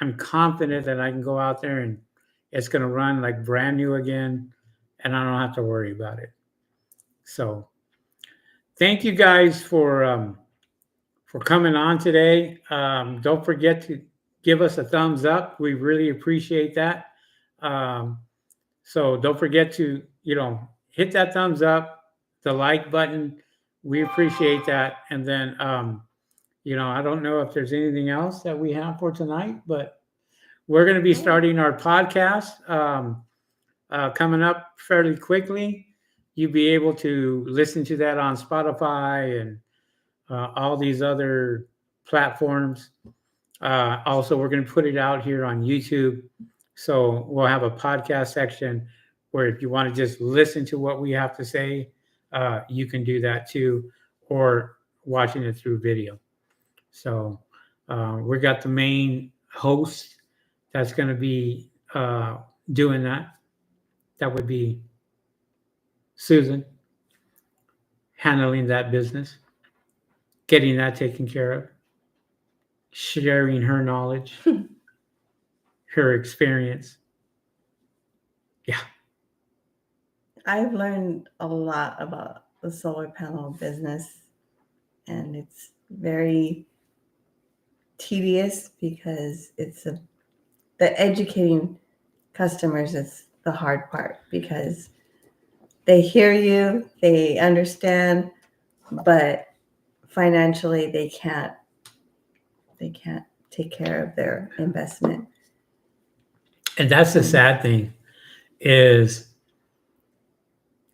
I'm confident that I can go out there and it's going to run like brand new again. And I don't have to worry about it. So thank you guys for coming on today. Don't forget to give us a thumbs up. We really appreciate that. Um, so don't forget to, hit that thumbs up, the like button. We appreciate that. And then, I don't know if there's anything else that we have for tonight, but we're going to be starting our podcast coming up fairly quickly. You'll be able to listen to that on Spotify and all these other platforms. Also, we're going to put it out here on YouTube. So we'll have a podcast section where if you want to just listen to what we have to say, you can do that too, or watching it through video. So we got the main host that's going to be doing that. That would be Susan, handling that business, getting that taken care of, sharing her knowledge, her experience. Yeah. I've learned a lot about the solar panel business, and it's very tedious because the educating customers is the hard part because they hear you, they understand, but financially they can't take care of their investment. And that's the sad thing is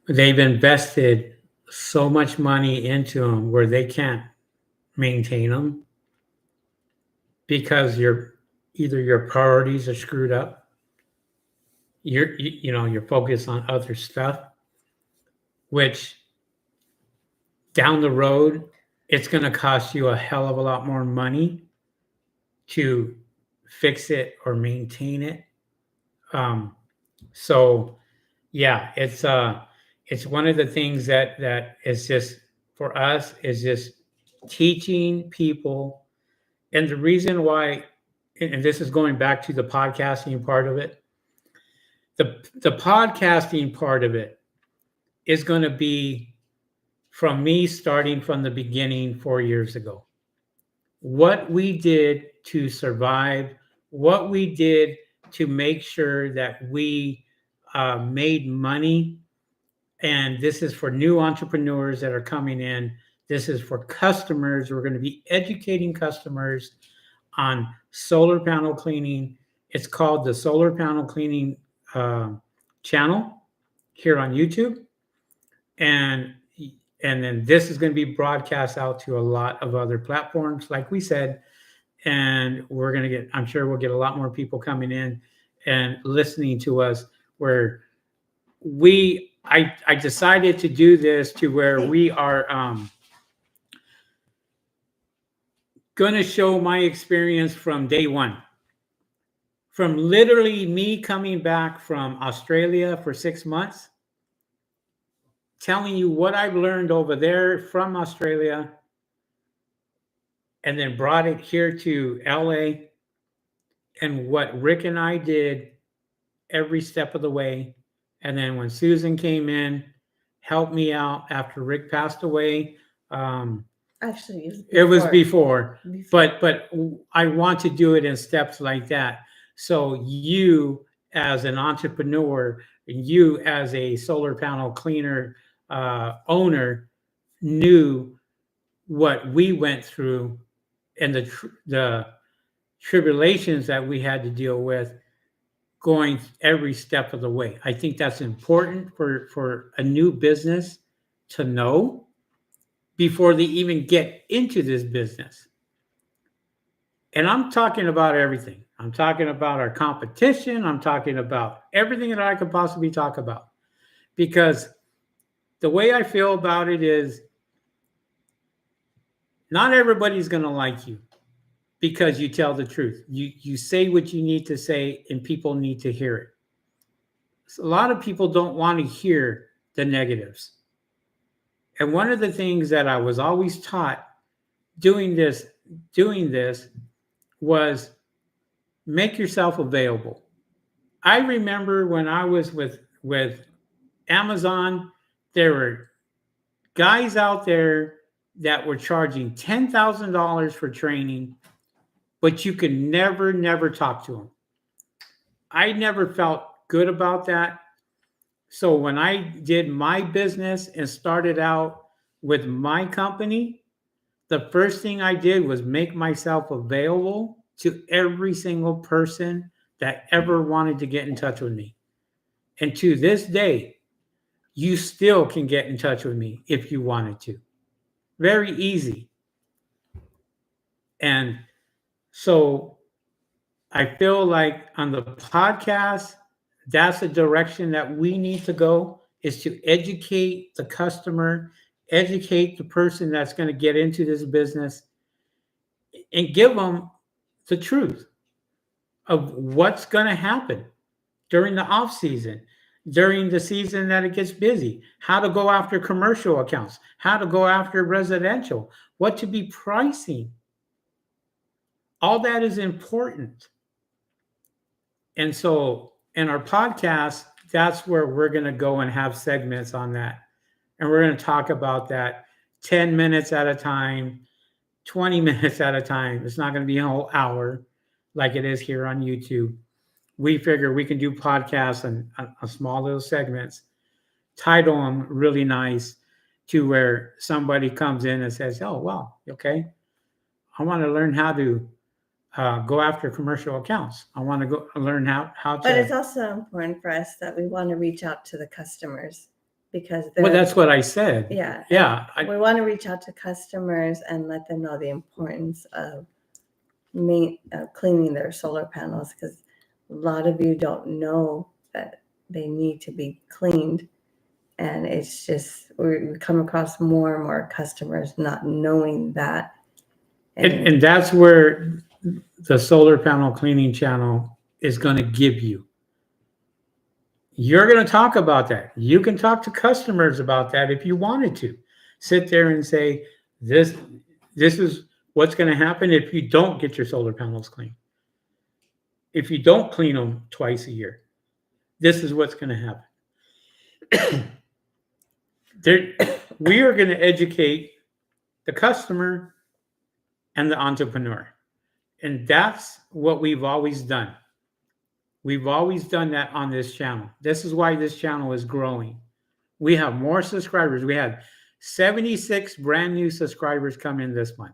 they've invested so much money into them where they can't maintain them because either your priorities are screwed up, you're focused on other stuff, which down the road it's going to cost you a hell of a lot more money to fix it or maintain it. So yeah, it's one of the things that is just for us is just teaching people. And the reason why, and this is going back to the podcasting part of it, the podcasting part of it is going to be from me starting from the beginning 4 years ago. What we did to survive, what we did to make sure that we made money. And this is for new entrepreneurs that are coming in. This is for customers. We're going to be educating customers on solar panel cleaning. It's called the Solar Panel Cleaning channel here on YouTube. And then this is going to be broadcast out to a lot of other platforms, like we said. And I'm sure we'll get a lot more people coming in and listening to us where I decided to do this to where we are going to show my experience from day one. From literally me coming back from Australia for 6 months, telling you what I've learned over there from Australia, and then brought it here to LA, and what Rick and I did every step of the way. And then when Susan came in, helped me out after Rick passed away. Actually, it was before. But I want to do it in steps like that. So you as an entrepreneur, you as a solar panel cleaner owner knew what we went through and the tribulations that we had to deal with going every step of the way. I think that's important for a new business to know before they even get into this business. And I'm talking about everything. I'm talking about our competition. I'm talking about everything that I could possibly talk about. Because the way I feel about it is not everybody's going to like you because you tell the truth. You say what you need to say and people need to hear it. So a lot of people don't want to hear the negatives. And one of the things that I was always taught doing this doing this was make yourself available. I remember when I was with Amazon, there were guys out there that were charging $10,000 for training, but you could never talk to them. I never felt good about that. So when I did my business and started out with my company, the first thing I did was make myself available to every single person that ever wanted to get in touch with me. And to this day, you still can get in touch with me if you wanted to. Very easy. And so I feel like on the podcast, that's the direction that we need to go is to educate the customer, educate the person that's going to get into this business and give them the truth of what's going to happen during the off season, during the season that it gets busy, how to go after commercial accounts, how to go after residential, what to be pricing. All that is important. And so in our podcast, that's where we're going to go and have segments on that. And we're going to talk about that 10 minutes at a time, 20 minutes at a time. It's not going to be a whole hour like it is here on YouTube. We figure we can do podcasts and small little segments, title them really nice to where somebody comes in and says, oh, well, okay, I want to learn how to go after commercial accounts. I want to go learn how to. But it's also important for us that we want to reach out to the customers because well, that's what I said. Yeah. Yeah. We want to reach out to customers and let them know the importance of cleaning their solar panels because a lot of you don't know that they need to be cleaned. And it's just, we come across more and more customers not knowing that. And that's where the solar panel cleaning channel is going to give you. You're going to talk about that. You can talk to customers about that if you wanted to. Sit there and say, this is what's going to happen if you don't get your solar panels clean. If you don't clean them twice a year, this is what's going to happen. We are going to educate the customer and the entrepreneur. And that's what we've always done. We've always done that on this channel. This is why this channel is growing. We have more subscribers. We had 76 brand new subscribers come in this month.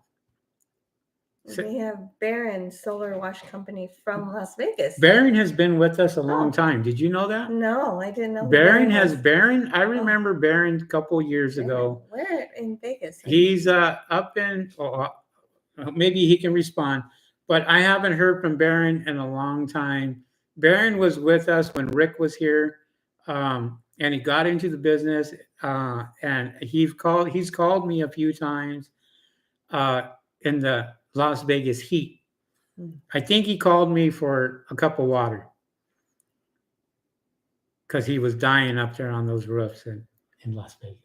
We have Barron Solar Wash Company from Las Vegas. Barron has been with us a long time. Did you know that? No, I didn't know. Barron. I remember Barron a couple years ago. Where in Vegas? He's up in, maybe he can respond, but I haven't heard from Barron in a long time. Barron was with us when Rick was here, and he got into the business, and he's called me a few times in the Las Vegas heat. I think he called me for a cup of water because he was dying up there on those roofs in Las Vegas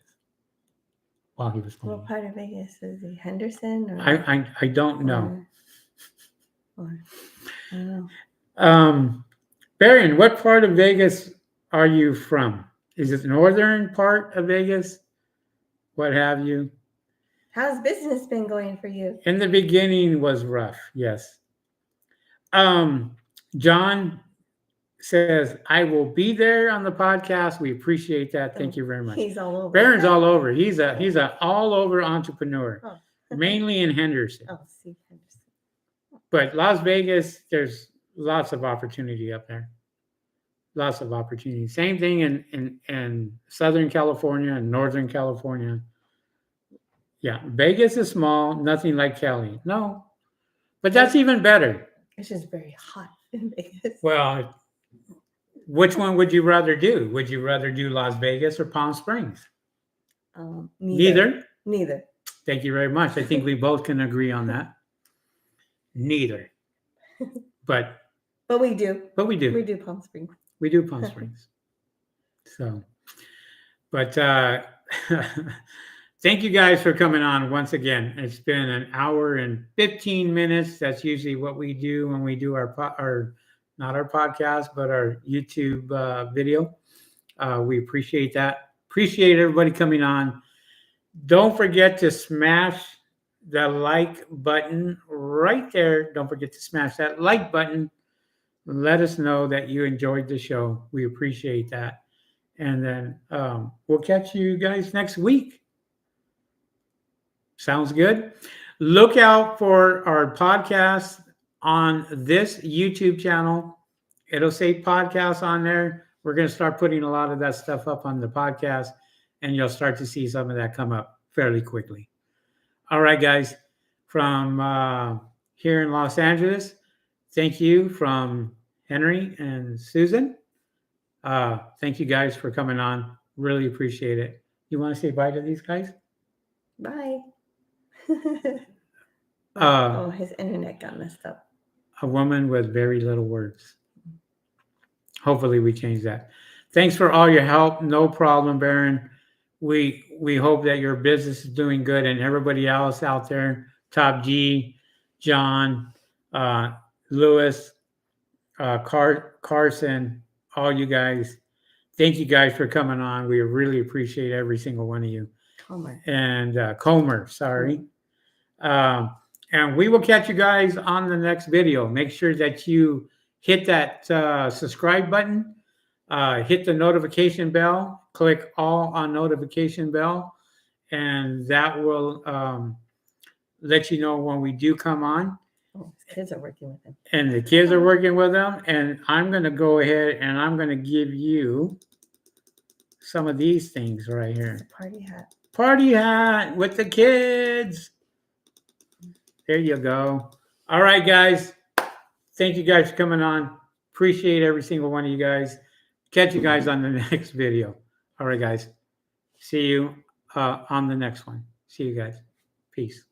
while he was playing. What part of Vegas is he? Henderson? Or, I don't know. Or I don't know. Barron, what part of Vegas are you from? Is it the northern part of Vegas? What have you? How's business been going for you? In the beginning was rough, yes. John says, I will be there on the podcast. We appreciate that. Thank you very much. He's all over. Baron's all over. He's a all over entrepreneur, Oh. mainly in Henderson. Oh, see, Henderson. But Las Vegas, there's lots of opportunity up there. Lots of opportunity. Same thing in Southern California and Northern California. Yeah, Vegas is small, nothing like Cali. No, but that's even better. It's just very hot in Vegas. Well, which one would you rather do? Would you rather do Las Vegas or Palm Springs? Neither. Thank you very much. I think we both can agree on that. Neither. But we do. But we do. We do Palm Springs. We do Palm Springs. So, but thank you guys for coming on once again. It's been an hour and 15 minutes. That's usually what we do when we do our not our podcast, but our YouTube video. We appreciate that. Appreciate everybody coming on. Don't forget to smash the like button right there. Don't forget to smash that like button. Let us know that you enjoyed the show. We appreciate that. And then we'll catch you guys next week. Sounds good? Look out for our podcast on this YouTube channel. It'll say podcast on there. We're going to start putting a lot of that stuff up on the podcast, and you'll start to see some of that come up fairly quickly. All right, guys. From here in Los Angeles, thank you from Henry and Susan. Thank you guys for coming on. Really appreciate it. You want to say bye to these guys? Bye. His internet got messed up. A woman with very little words. Hopefully we change that. Thanks for all your help. No problem, Baron. We hope that your business is doing good, and everybody else out there, Top G, John, Lewis, Carson, all you guys. Thank you guys for coming on. We really appreciate every single one of you. Comer, sorry. And we will catch you guys on the next video. Make sure that you hit that subscribe button, hit the notification bell, click all on notification bell, and that will let you know when we do come on. Oh, his kids are working with him. And the kids are working with them. And I'm going to go ahead and I'm going to give you some of these things right here. It's a party hat. Party hat with the kids. There you go. All right, guys. Thank you guys for coming on. Appreciate every single one of you guys. Catch you guys on the next video. All right, guys. See you on the next one. See you guys. Peace.